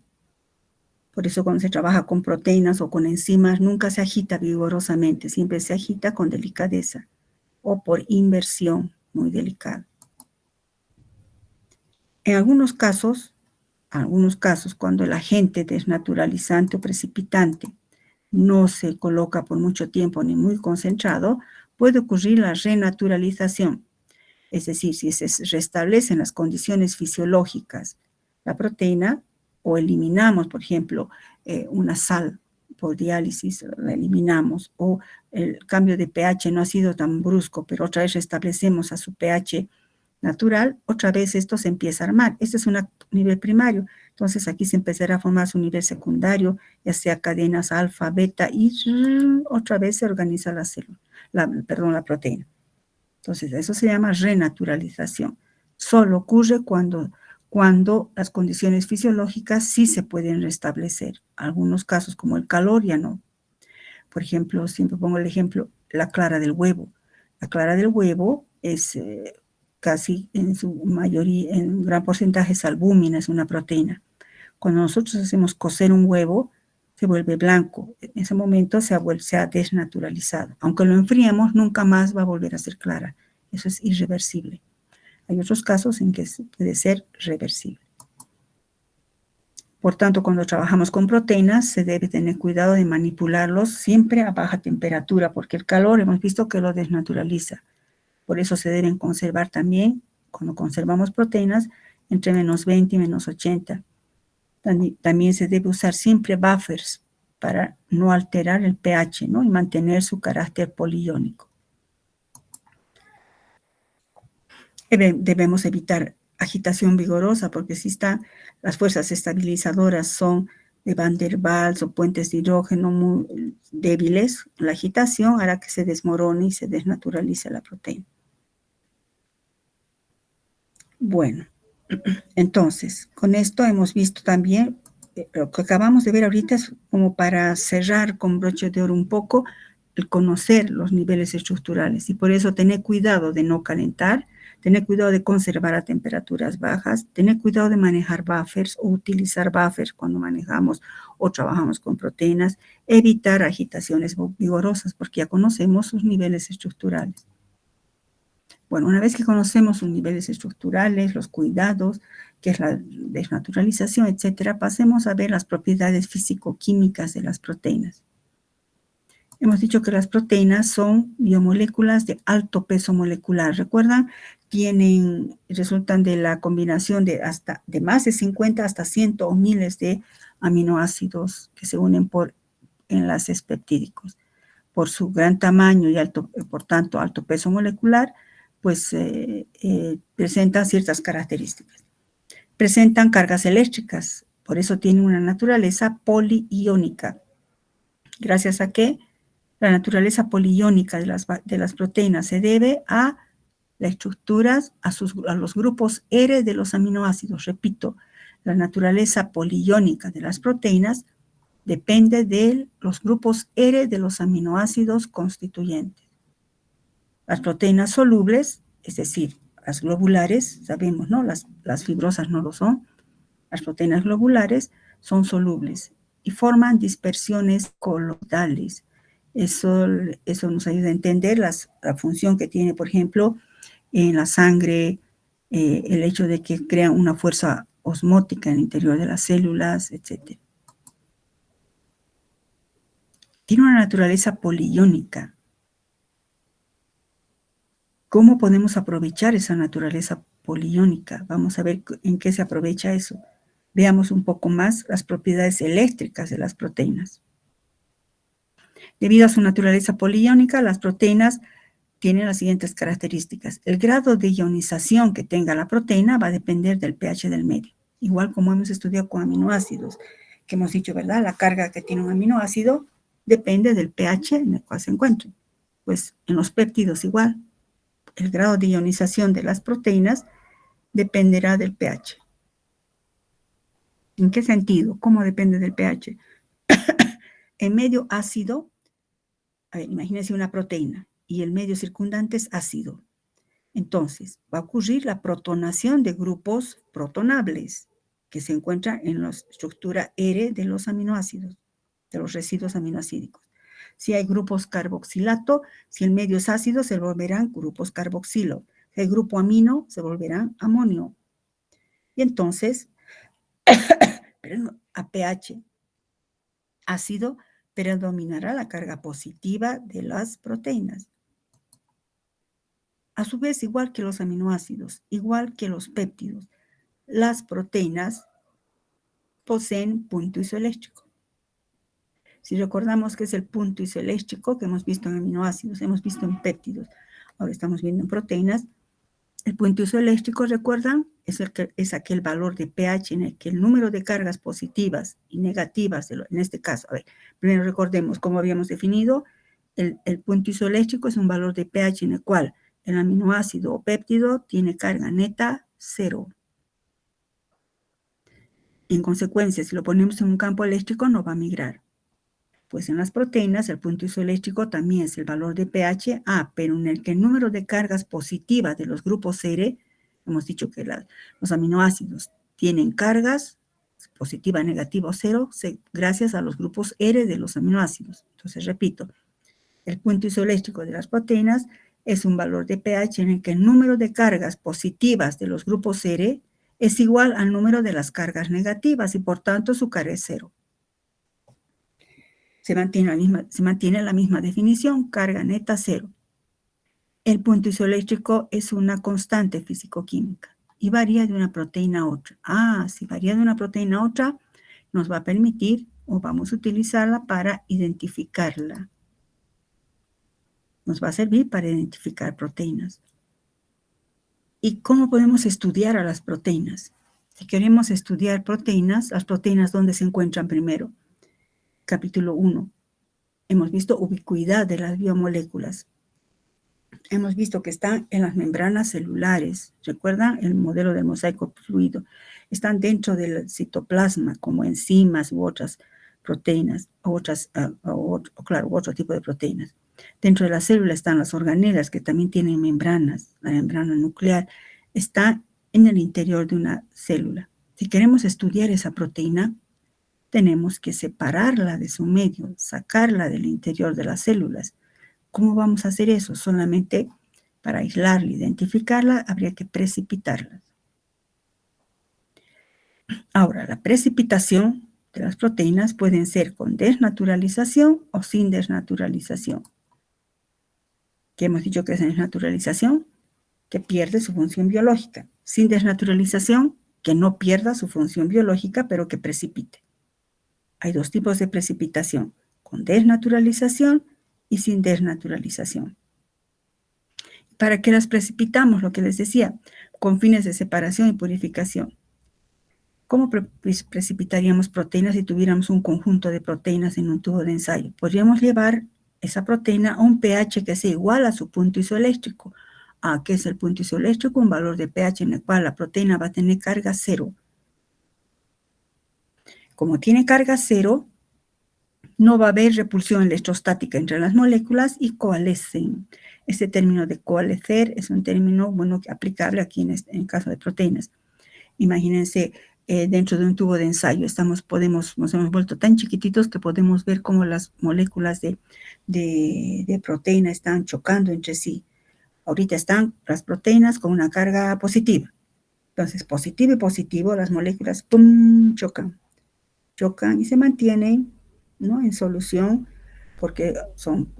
Por eso cuando se trabaja con proteínas o con enzimas, nunca se agita vigorosamente, siempre se agita con delicadeza o por inversión muy delicada. En algunos casos, cuando el agente desnaturalizante o precipitante no se coloca por mucho tiempo ni muy concentrado, puede ocurrir la renaturalización. Es decir, si se restablecen las condiciones fisiológicas, la proteína, o eliminamos, por ejemplo, una sal por diálisis, la eliminamos, o el cambio de pH no ha sido tan brusco, pero otra vez restablecemos a su pH natural, otra vez esto se empieza a armar. Este es un nivel primario. Entonces aquí se empezará a formar su nivel secundario, ya sea cadenas alfa, beta, y otra vez se organiza la célula, la proteína. Entonces eso se llama renaturalización. Solo ocurre cuando las condiciones fisiológicas sí se pueden restablecer. Algunos casos como el calor ya no. Por ejemplo, siempre pongo el ejemplo, la clara del huevo. La clara del huevo es casi en su mayoría, en un gran porcentaje es albúmina, es una proteína. Cuando nosotros hacemos cocer un huevo, se vuelve blanco. En ese momento se ha desnaturalizado. Aunque lo enfriemos, nunca más va a volver a ser clara. Eso es irreversible. Hay otros casos en que puede ser reversible. Por tanto, cuando trabajamos con proteínas, se debe tener cuidado de manipularlos siempre a baja temperatura, porque el calor hemos visto que lo desnaturaliza. Por eso se deben conservar también, cuando conservamos proteínas, entre menos 20 y menos 80. También se debe usar siempre buffers para no alterar el pH, ¿no? Y mantener su carácter poliiónico. Debemos evitar agitación vigorosa porque si las fuerzas estabilizadoras son de Van der Waals o puentes de hidrógeno muy débiles, la agitación hará que se desmorone y se desnaturalice la proteína. Bueno, entonces, con esto hemos visto también, lo que acabamos de ver ahorita es como para cerrar con broche de oro un poco, el conocer los niveles estructurales y por eso tener cuidado de no calentar, tener cuidado de conservar a temperaturas bajas, tener cuidado de manejar buffers o utilizar buffers cuando manejamos o trabajamos con proteínas, evitar agitaciones vigorosas porque ya conocemos sus niveles estructurales. Bueno, una vez que conocemos sus niveles estructurales, los cuidados, que es la desnaturalización, etcétera, pasemos a ver las propiedades físico-químicas de las proteínas. Hemos dicho que las proteínas son biomoléculas de alto peso molecular. ¿Recuerdan? Resultan de la combinación de más de 50 hasta 100 o miles de aminoácidos que se unen por enlaces peptídicos. Por su gran tamaño y por tanto alto peso molecular, pues presentan ciertas características. Presentan cargas eléctricas, por eso tienen una naturaleza poliiónica. Gracias a que la naturaleza poliiónica de las proteínas se debe a las estructuras, a los grupos R de los aminoácidos. Repito, la naturaleza poliiónica de las proteínas depende de los grupos R de los aminoácidos constituyentes. Las proteínas solubles, es decir, las globulares, sabemos, ¿no? Las fibrosas no lo son. Las proteínas globulares son solubles y forman dispersiones coloidales. Eso nos ayuda a entender la función que tiene, por ejemplo, en la sangre, el hecho de que crean una fuerza osmótica en el interior de las células, etc. Tiene una naturaleza poliiónica. ¿Cómo podemos aprovechar esa naturaleza poliiónica? Vamos a ver en qué se aprovecha eso. Veamos un poco más las propiedades eléctricas de las proteínas. Debido a su naturaleza poliiónica, las proteínas tienen las siguientes características. El grado de ionización que tenga la proteína va a depender del pH del medio. Igual como hemos estudiado con aminoácidos, que hemos dicho, ¿verdad? La carga que tiene un aminoácido depende del pH en el cual se encuentre. Pues en los péptidos igual. El grado de ionización de las proteínas dependerá del pH. ¿En qué sentido? ¿Cómo depende del pH? En medio ácido, imagínense una proteína y el medio circundante es ácido. Entonces, va a ocurrir la protonación de grupos protonables que se encuentran en la estructura R de los aminoácidos, de los residuos aminoácidicos. Si hay grupos carboxilato, si el medio es ácido, se volverán grupos carboxilo. Si hay grupo amino, se volverán amonio. Y entonces, a pH ácido, predominará la carga positiva de las proteínas. A su vez, igual que los aminoácidos, igual que los péptidos, las proteínas poseen punto isoeléctrico. Si recordamos que es el punto isoeléctrico que hemos visto en aminoácidos, hemos visto en péptidos, ahora estamos viendo en proteínas, el punto isoeléctrico, ¿recuerdan? Es aquel valor de pH en el que el número de cargas positivas y negativas, en este caso, primero recordemos cómo habíamos definido, el punto isoeléctrico es un valor de pH en el cual el aminoácido o péptido tiene carga neta 0. En consecuencia, si lo ponemos en un campo eléctrico, no va a migrar. Pues en las proteínas el punto isoeléctrico también es el valor de pH, pero en el que el número de cargas positivas de los grupos R, hemos dicho que los aminoácidos tienen cargas positiva, negativa o cero, gracias a los grupos R de los aminoácidos. Entonces, repito, el punto isoeléctrico de las proteínas es un valor de pH en el que el número de cargas positivas de los grupos R es igual al número de las cargas negativas y por tanto su carga es cero. Se mantiene la misma definición, carga neta cero. El punto isoeléctrico es una constante físico-química y varía de una proteína a otra. Si varía de una proteína a otra, nos va a permitir o vamos a utilizarla para identificarla. Nos va a servir para identificar proteínas. ¿Y cómo podemos estudiar a las proteínas? Si queremos estudiar proteínas, las proteínas, ¿dónde se encuentran primero? Capítulo 1. Hemos visto ubicuidad de las biomoléculas. Hemos visto que están en las membranas celulares. ¿Recuerdan el modelo del mosaico fluido? Están dentro del citoplasma como enzimas u otras proteínas, otro tipo de proteínas. Dentro de la célula están las organelas que también tienen membranas. La membrana nuclear está en el interior de una célula. Si queremos estudiar esa proteína, tenemos que separarla de su medio, sacarla del interior de las células. ¿Cómo vamos a hacer eso? Solamente para aislarla, identificarla, habría que precipitarla. Ahora, la precipitación de las proteínas pueden ser con desnaturalización o sin desnaturalización. ¿Qué hemos dicho que es desnaturalización? Que pierde su función biológica. Sin desnaturalización, que no pierda su función biológica, pero que precipite. Hay dos tipos de precipitación, con desnaturalización y sin desnaturalización. ¿Para qué las precipitamos? Lo que les decía, con fines de separación y purificación. ¿Cómo precipitaríamos proteínas si tuviéramos un conjunto de proteínas en un tubo de ensayo? Podríamos llevar esa proteína a un pH que sea igual a su punto isoeléctrico. ¿Qué es el punto isoeléctrico? Un valor de pH en el cual la proteína va a tener carga cero. Como tiene carga cero, no va a haber repulsión electrostática entre las moléculas y coalescen. Este término de coalescer es un término aplicable aquí en el caso de proteínas. Imagínense, dentro de un tubo de ensayo nos hemos vuelto tan chiquititos que podemos ver cómo las moléculas de proteína están chocando entre sí. Ahorita están las proteínas con una carga positiva. Entonces, positivo y positivo, las moléculas ¡pum!, chocan y se mantienen, ¿no?, en solución porque son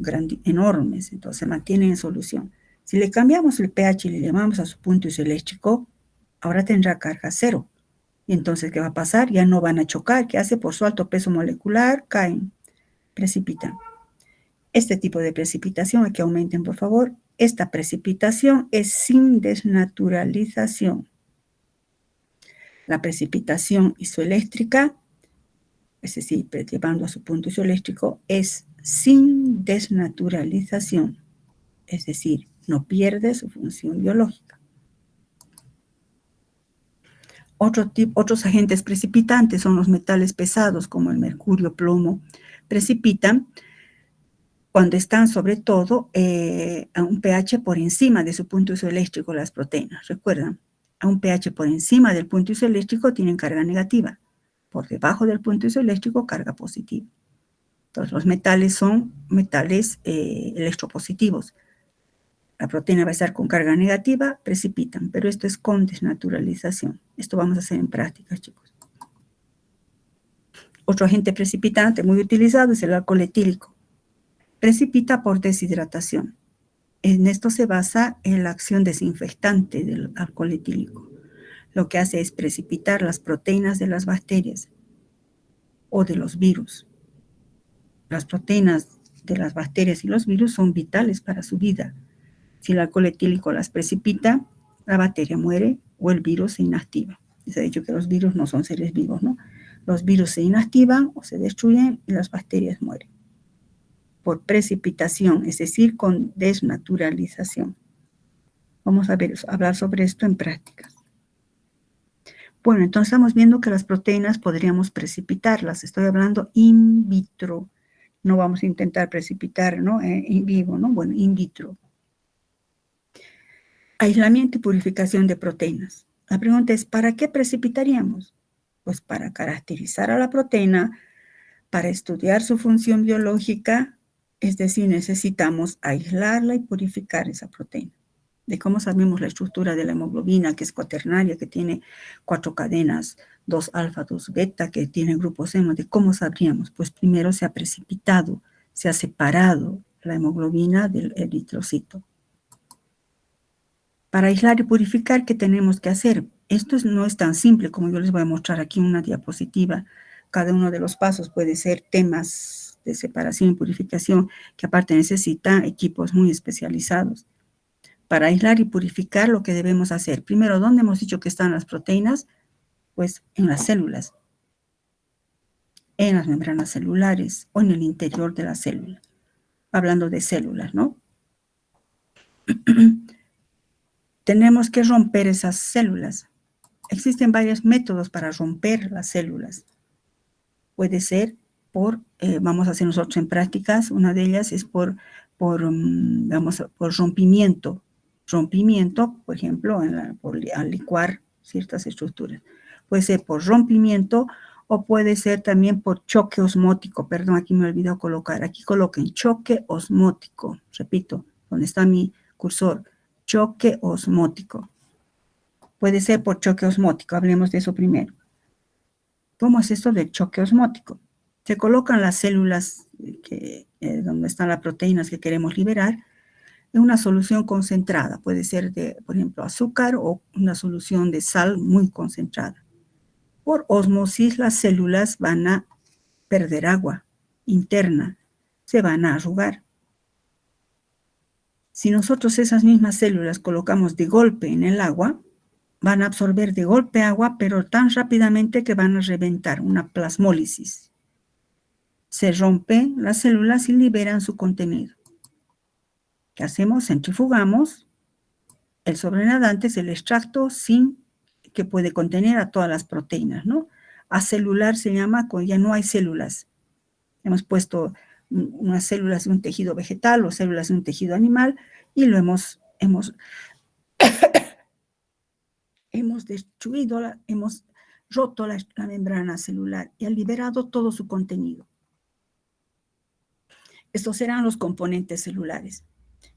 enormes, entonces se mantienen en solución. Si le cambiamos el pH y le llamamos a su punto isoeléctrico, ahora tendrá carga cero. Y entonces, ¿qué va a pasar? Ya no van a chocar. ¿Qué hace? Por su alto peso molecular, caen, precipitan. Este tipo de precipitación, aquí aumenten por favor, esta precipitación es sin desnaturalización. La precipitación isoeléctrica, es decir, llevando a su punto isoeléctrico, es sin desnaturalización. Es decir, no pierde su función biológica. Otros agentes precipitantes son los metales pesados, como el mercurio, plomo. Precipitan cuando están, sobre todo, a un pH por encima de su punto isoeléctrico las proteínas. Recuerdan, a un pH por encima del punto isoeléctrico tienen carga negativa. Por debajo del punto isoeléctrico, carga positiva. Entonces, los metales son metales electropositivos. La proteína va a estar con carga negativa, precipitan, pero esto es con desnaturalización. Esto vamos a hacer en práctica, chicos. Otro agente precipitante muy utilizado es el alcohol etílico. Precipita por deshidratación. En esto se basa en la acción desinfectante del alcohol etílico. Lo que hace es precipitar las proteínas de las bacterias o de los virus. Las proteínas de las bacterias y los virus son vitales para su vida. Si el alcohol etílico las precipita, la bacteria muere o el virus se inactiva. Se ha dicho que los virus no son seres vivos, ¿no? Los virus se inactivan o se destruyen y las bacterias mueren. Por precipitación, es decir, con desnaturalización. Vamos a hablar sobre esto en prácticas. Bueno, entonces estamos viendo que las proteínas podríamos precipitarlas. Estoy hablando in vitro. No vamos a intentar precipitar, ¿no? En vivo, ¿no? Bueno, in vitro. Aislamiento y purificación de proteínas. La pregunta es, ¿para qué precipitaríamos? Pues para caracterizar a la proteína, para estudiar su función biológica, es decir, necesitamos aislarla y purificar esa proteína. ¿De cómo sabemos la estructura de la hemoglobina, que es cuaternaria, que tiene 4 cadenas, 2 alfa, 2 beta, que tiene grupos hemo? ¿De cómo sabríamos? Pues primero se ha precipitado, se ha separado la hemoglobina del eritrocito. Para aislar y purificar, ¿qué tenemos que hacer? Esto no es tan simple como yo les voy a mostrar aquí en una diapositiva. Cada uno de los pasos puede ser temas de separación y purificación que aparte necesita equipos muy especializados. Para aislar y purificar, lo que debemos hacer. Primero, ¿dónde hemos dicho que están las proteínas? Pues en las células, en las membranas celulares o en el interior de la célula. Hablando de células, ¿no? Tenemos que romper esas células. Existen varios métodos para romper las células. Puede ser vamos a hacer nosotros en prácticas, una de ellas es por rompimiento. Rompimiento, por ejemplo, al licuar ciertas estructuras. Puede ser por rompimiento o puede ser también por choque osmótico. Perdón, aquí me he olvidado colocar. Aquí coloquen choque osmótico. Repito, donde está mi cursor. Choque osmótico. Puede ser por choque osmótico. Hablemos de eso primero. ¿Cómo es esto del choque osmótico? Se colocan las células donde están las proteínas que queremos liberar en una solución concentrada. Puede ser de, por ejemplo, azúcar o una solución de sal muy concentrada. Por osmosis, las células van a perder agua interna, se van a arrugar. Si nosotros esas mismas células colocamos de golpe en el agua, van a absorber de golpe agua, pero tan rápidamente que van a reventar, una plasmólisis. Se rompen las células y liberan su contenido. ¿Qué hacemos? Centrifugamos. El sobrenadante es el extracto sin que puede contener a todas las proteínas, ¿no? Acelular se llama cuando ya no hay células. Hemos puesto unas células de un tejido vegetal o células de un tejido animal y lo hemos destruido, hemos roto la membrana celular y ha liberado todo su contenido. Estos serán los componentes celulares.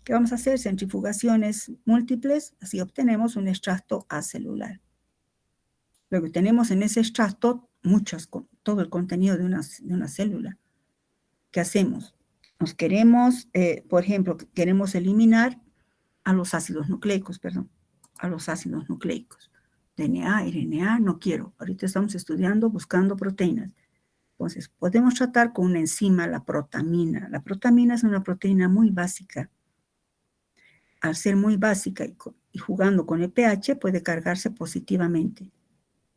¿Qué vamos a hacer? Centrifugaciones múltiples, así obtenemos un extracto acelular. Luego tenemos en ese extracto todo el contenido de una célula. ¿Qué hacemos? Por ejemplo, queremos eliminar a los ácidos nucleicos, DNA, RNA, no quiero. Ahorita estamos estudiando, buscando proteínas. Entonces, podemos tratar con una enzima, la protamina. La protamina es una proteína muy básica. Al ser muy básica y jugando con el pH, puede cargarse positivamente.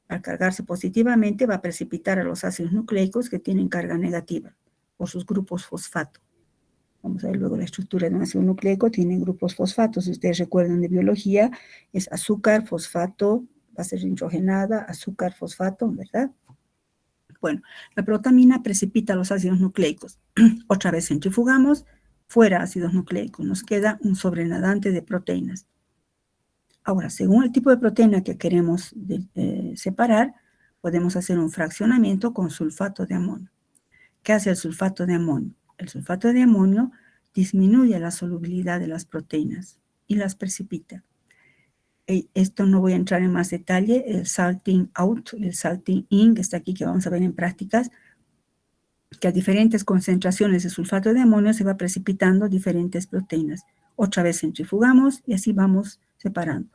Al cargarse positivamente, va a precipitar a los ácidos nucleicos que tienen carga negativa por sus grupos fosfato. Vamos a ver luego la estructura de un ácido nucleico, tienen grupos fosfatos. Si ustedes recuerdan de biología, es azúcar, fosfato, base nitrogenada, azúcar, fosfato, ¿verdad? Bueno, la protamina precipita los ácidos nucleicos. Otra vez centrifugamos, fuera ácidos nucleicos. Nos queda un sobrenadante de proteínas. Ahora, según el tipo de proteína que queremos separar, podemos hacer un fraccionamiento con sulfato de amonio. ¿Qué hace el sulfato de amonio? El sulfato de amonio disminuye la solubilidad de las proteínas y las precipita. Esto no voy a entrar en más detalle. El salting out, el salting in, que está aquí, que vamos a ver en prácticas, que a diferentes concentraciones de sulfato de amonio se va precipitando diferentes proteínas. Otra vez centrifugamos y así vamos separando.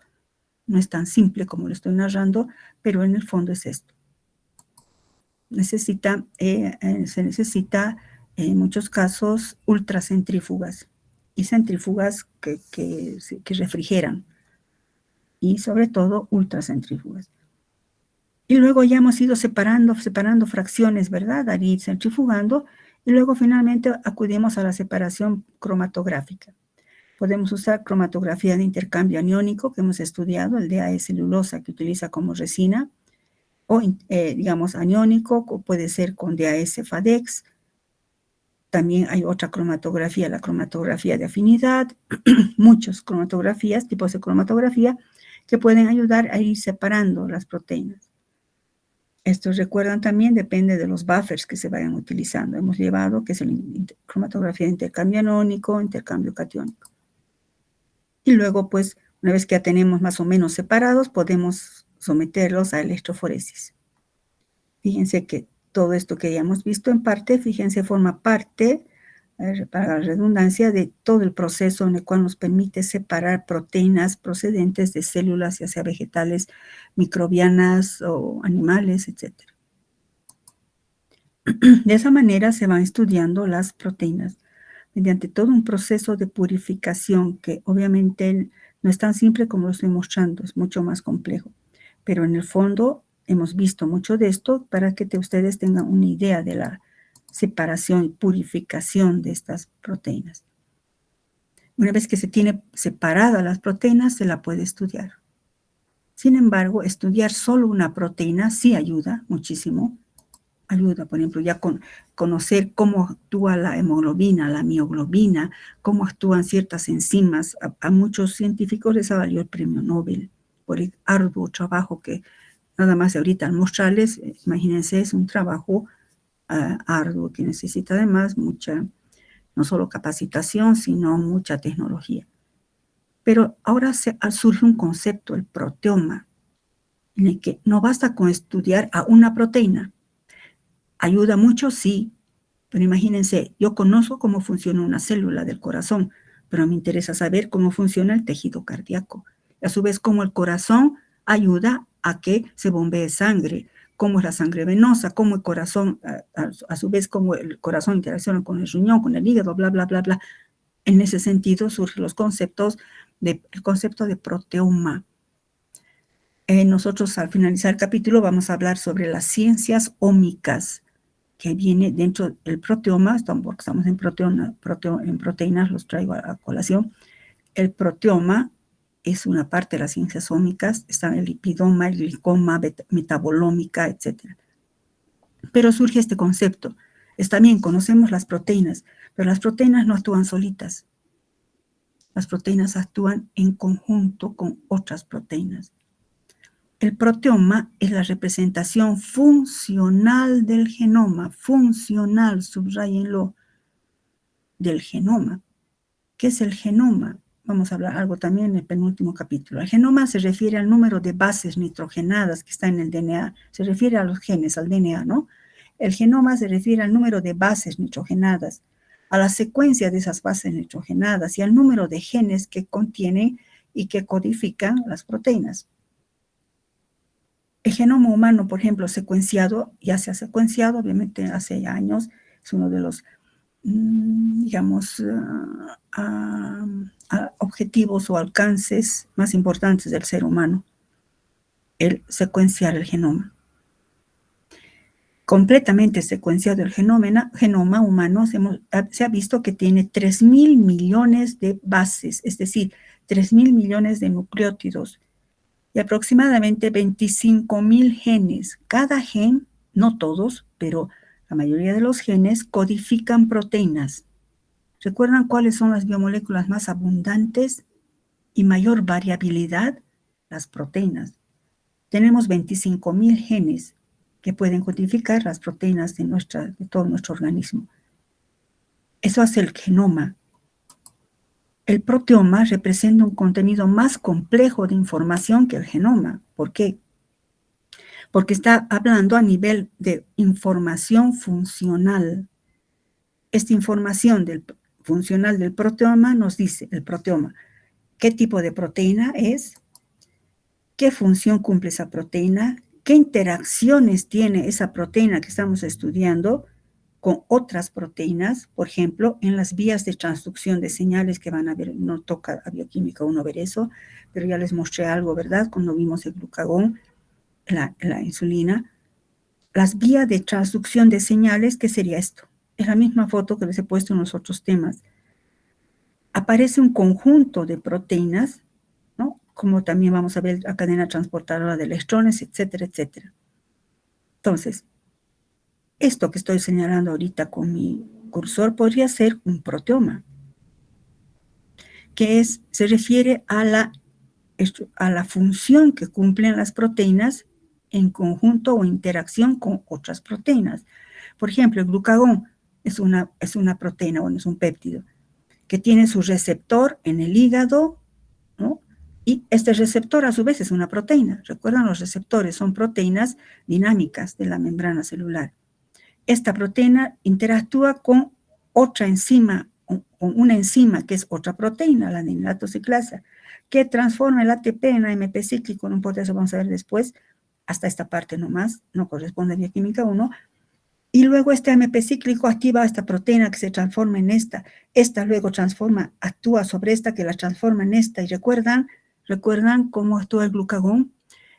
No es tan simple como lo estoy narrando, pero en el fondo es esto. Se necesita en muchos casos ultracentrífugas y centrífugas que refrigeran y sobre todo ultracentrífugas. Y luego ya hemos ido separando fracciones, ¿verdad? Al ir centrifugando y luego finalmente acudimos a la separación cromatográfica. Podemos usar cromatografía de intercambio aniónico que hemos estudiado, el DAS celulosa que utiliza como resina, o digamos aniónico, o puede ser con DAS FADEX. también hay otra cromatografía, la cromatografía de afinidad, muchas cromatografías, tipos de cromatografía, que pueden ayudar a ir separando las proteínas. Estos, recuerdan, también depende de los buffers que se vayan utilizando. Hemos llevado, que es la cromatografía de intercambio aniónico, intercambio catiónico. Y luego, pues, una vez que ya tenemos más o menos separados, podemos someterlos a electroforesis. Fíjense que todo esto que ya hemos visto en parte, fíjense, forma parte, para la redundancia, de todo el proceso en el cual nos permite separar proteínas procedentes de células, ya sea vegetales, microbianas o animales, etc. De esa manera se van estudiando las proteínas mediante todo un proceso de purificación que obviamente no es tan simple como lo estoy mostrando, es mucho más complejo. Pero en el fondo hemos visto mucho de esto para que ustedes tengan una idea de la separación y purificación de estas proteínas. Una vez que se tiene separadas las proteínas, se la puede estudiar. Sin embargo, estudiar solo una proteína sí ayuda muchísimo. Ayuda, por ejemplo, ya conocer cómo actúa la hemoglobina, la mioglobina, cómo actúan ciertas enzimas. A muchos científicos les ha valido el premio Nobel por el arduo trabajo que, nada más ahorita al mostrarles, imagínense, es un trabajo arduo que necesita además mucha, no solo capacitación, sino mucha tecnología. Pero ahora surge un concepto, el proteoma, en el que no basta con estudiar a una proteína. Ayuda mucho, sí, pero imagínense, yo conozco cómo funciona una célula del corazón, pero me interesa saber cómo funciona el tejido cardíaco. Y a su vez, cómo el corazón ayuda a que se bombee sangre, cómo es la sangre venosa, cómo el corazón, a su vez, cómo el corazón interacciona con el riñón, con el hígado, bla, bla, bla, bla. En ese sentido surgen los conceptos el concepto de proteoma. Nosotros al finalizar el capítulo vamos a hablar sobre las ciencias ómicas, que viene dentro del proteoma, porque estamos en proteínas, los traigo a colación. El proteoma es una parte de las ciencias ómicas, está el lipidoma, el glicoma, metabolómica, etc. Pero surge este concepto. Está bien, conocemos las proteínas, pero las proteínas no actúan solitas. Las proteínas actúan en conjunto con otras proteínas. El proteoma es la representación funcional del genoma, funcional, subrayenlo, del genoma. ¿Qué es el genoma? Vamos a hablar algo también en el penúltimo capítulo. El genoma se refiere al número de bases nitrogenadas que está en el DNA, se refiere a los genes, al DNA, ¿no? El genoma se refiere al número de bases nitrogenadas, a la secuencia de esas bases nitrogenadas y al número de genes que contienen y que codifican las proteínas. El genoma humano, por ejemplo, secuenciado, ya se ha secuenciado, obviamente hace años, es uno de los, digamos, objetivos o alcances más importantes del ser humano, el secuenciar el genoma. Completamente secuenciado el genoma humano, se ha visto que tiene 3.000 millones de bases, es decir, 3.000 millones de nucleótidos, y aproximadamente 25.000 genes. Cada gen, no todos, pero la mayoría de los genes codifican proteínas. ¿Recuerdan cuáles son las biomoléculas más abundantes y mayor variabilidad? Las proteínas. Tenemos 25.000 genes que pueden codificar las proteínas de todo nuestro organismo. Eso hace el genoma. El proteoma representa un contenido más complejo de información que el genoma. ¿Por qué? Porque está hablando a nivel de información funcional. Esta información funcional del proteoma nos dice, el proteoma, qué tipo de proteína es, qué función cumple esa proteína, qué interacciones tiene esa proteína que estamos estudiando con otras proteínas, por ejemplo, en las vías de transducción de señales que van a ver, no toca a bioquímica uno ver eso, pero ya les mostré algo, ¿verdad? Cuando vimos el glucagón, la insulina, las vías de transducción de señales, ¿qué sería esto? Es la misma foto que les he puesto en los otros temas. Aparece un conjunto de proteínas, ¿no? Como también vamos a ver la cadena transportadora de electrones, etcétera, etcétera. Entonces, esto que estoy señalando ahorita con precursor podría ser un proteoma, que se refiere a la función que cumplen las proteínas en conjunto o interacción con otras proteínas. Por ejemplo, el glucagón es una proteína, bueno, es un péptido, que tiene su receptor en el hígado, ¿no? Y este receptor a su vez es una proteína. Recuerdan, los receptores son proteínas dinámicas de la membrana celular. Esta proteína interactúa con otra enzima, con una enzima que es otra proteína, la adenilato ciclasa, que transforma el ATP en AMP cíclico, no importa, eso vamos a ver después, hasta esta parte nomás, no corresponde a bioquímica 1, y luego este AMP cíclico activa esta proteína que se transforma en esta luego actúa sobre esta que la transforma en esta, y ¿recuerdan cómo actúa el glucagón?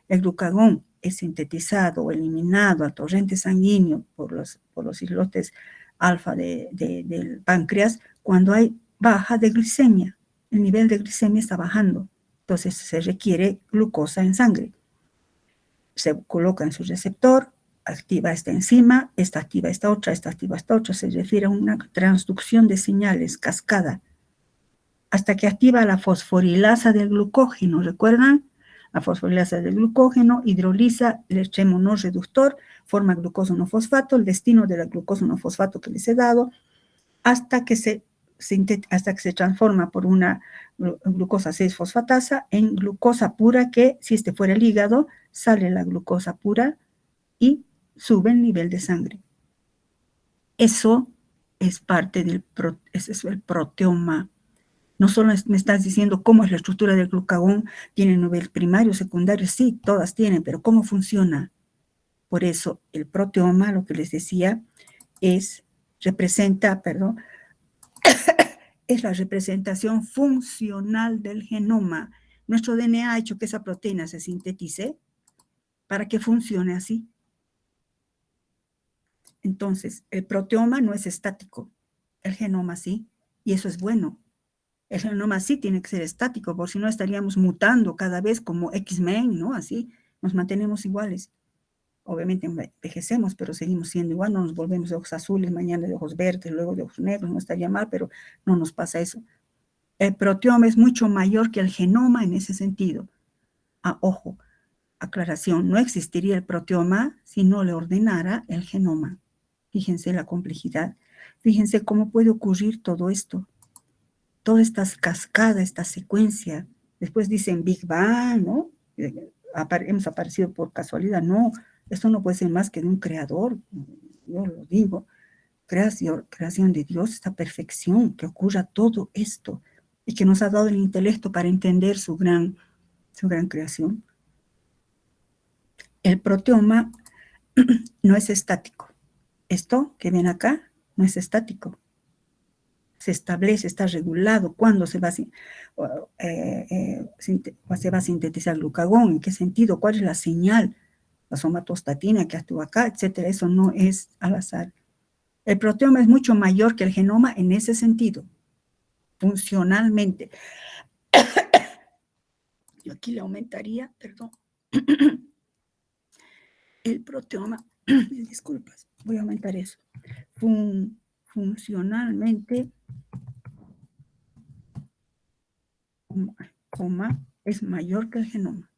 El glucagón es sintetizado o eliminado al torrente sanguíneo por los islotes alfa del páncreas cuando hay baja de glicemia. El nivel de glicemia está bajando, entonces se requiere glucosa en sangre. Se coloca en su receptor, activa esta enzima, esta activa esta otra, se refiere a una transducción de señales, cascada, hasta que activa la fosforilasa del glucógeno, ¿recuerdan? La fosforilasa del glucógeno hidroliza el extremo no reductor, forma glucosa 1-fosfato, el destino de la glucosa 1-fosfato que les he dado, hasta que se transforma por una glucosa 6-fosfatasa en glucosa pura, que si este fuera el hígado, sale la glucosa pura y sube el nivel de sangre. Eso es parte ese es el proteoma. No solo me estás diciendo cómo es la estructura del glucagón, tiene nivel primario, secundario, sí, todas tienen, pero ¿cómo funciona? Por eso el proteoma, lo que les decía, es la representación funcional del genoma. Nuestro DNA ha hecho que esa proteína se sintetice para que funcione así. Entonces, el proteoma no es estático, el genoma sí, y eso es bueno. El genoma sí tiene que ser estático, por si no estaríamos mutando cada vez como X-Men, ¿no? Así nos mantenemos iguales. Obviamente envejecemos, pero seguimos siendo igual, no nos volvemos de ojos azules, mañana de ojos verdes, luego de ojos negros, no estaría mal, pero no nos pasa eso. El proteoma es mucho mayor que el genoma en ese sentido. Ojo, aclaración, no existiría el proteoma si no le ordenara el genoma. Fíjense la complejidad, fíjense cómo puede ocurrir todo esto. Toda esta cascada, esta secuencia. Después dicen Big Bang, ¿no? Hemos aparecido por casualidad. No, esto no puede ser más que de un creador. Yo lo digo. Creación de Dios, esta perfección, que ocurra todo esto y que nos ha dado el intelecto para entender su gran creación. El proteoma no es estático. Esto que ven acá no es estático. Se establece, está regulado cuándo se va a sintetizar glucagón, en qué sentido, cuál es la señal, la somatostatina que actúa acá, etcétera. Eso no es al azar. El proteoma es mucho mayor que el genoma en ese sentido, funcionalmente. Yo aquí le aumentaría, perdón, el proteoma, disculpas, voy a aumentar eso. Funcionalmente, es mayor que el genoma.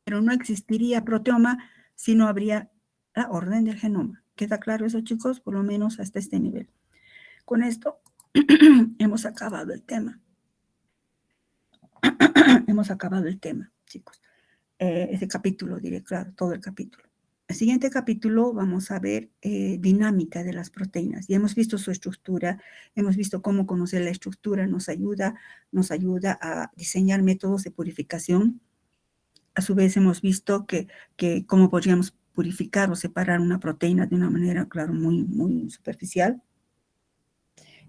Pero no existiría proteoma si no habría la orden del genoma. ¿Queda claro eso, chicos? Por lo menos hasta este nivel. Con esto hemos acabado el tema. Hemos acabado el tema, chicos. Ese capítulo, diré, claro, todo el capítulo. El siguiente capítulo vamos a ver dinámica de las proteínas. Ya hemos visto su estructura, hemos visto cómo conocer la estructura, nos ayuda a diseñar métodos de purificación. A su vez hemos visto que cómo podríamos purificar o separar una proteína de una manera, claro, muy, muy superficial.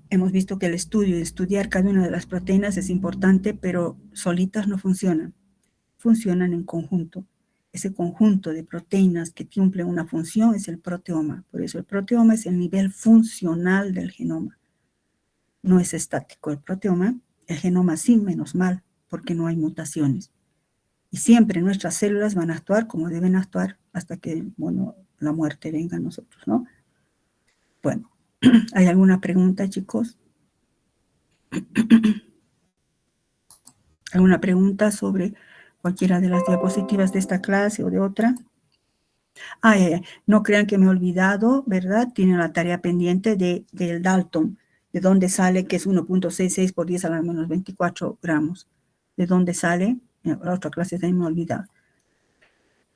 Hemos visto que el estudiar cada una de las proteínas es importante, pero solitas no funcionan. Funcionan en conjunto. Ese conjunto de proteínas que cumplen una función es el proteoma. Por eso el proteoma es el nivel funcional del genoma. No es estático el proteoma. El genoma sí, menos mal, porque no hay mutaciones. Y siempre nuestras células van a actuar como deben actuar hasta que, la muerte venga a nosotros, ¿no? Bueno, ¿Hay alguna pregunta, chicos? ¿Alguna pregunta sobre cualquiera de las diapositivas de esta clase o de otra? No crean que me he olvidado, ¿verdad? Tienen la tarea pendiente del Dalton, de dónde sale que es 1.66 por 10 a la menos 24 gramos. ¿De dónde sale? La otra clase también me he olvidado.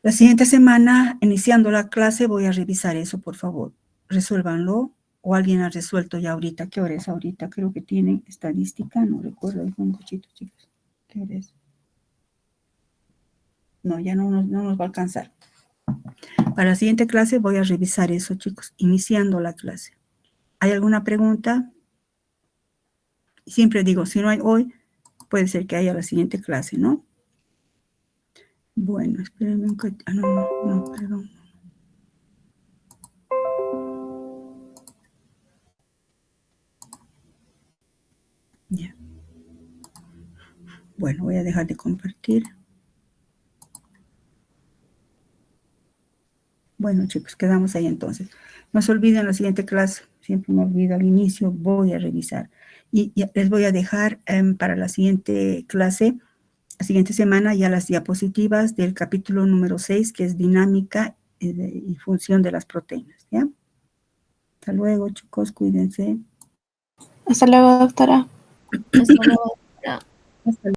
La siguiente semana, iniciando la clase, voy a revisar eso, por favor. Resuélvanlo. O alguien ha resuelto ya ahorita. ¿Qué hora es ahorita? Creo que tienen estadística. No recuerdo. Un cochito, chicos. ¿Qué hora es? No, ya no nos va a alcanzar. Para la siguiente clase voy a revisar eso, chicos, iniciando la clase. ¿Hay alguna pregunta? Siempre digo, si no hay hoy, puede ser que haya la siguiente clase, ¿no? Bueno, espérenme un cachito. No, perdón. Ya. Bueno, voy a dejar de compartir. Bueno, chicos, quedamos ahí entonces. No se olviden la siguiente clase. Siempre me olvido al inicio, voy a revisar. Y les voy a dejar para la siguiente clase, la siguiente semana, ya las diapositivas del capítulo número 6, que es dinámica y función de las proteínas, ¿ya? Hasta luego, chicos, cuídense. Hasta luego, doctora. Hasta luego, doctora. Hasta luego.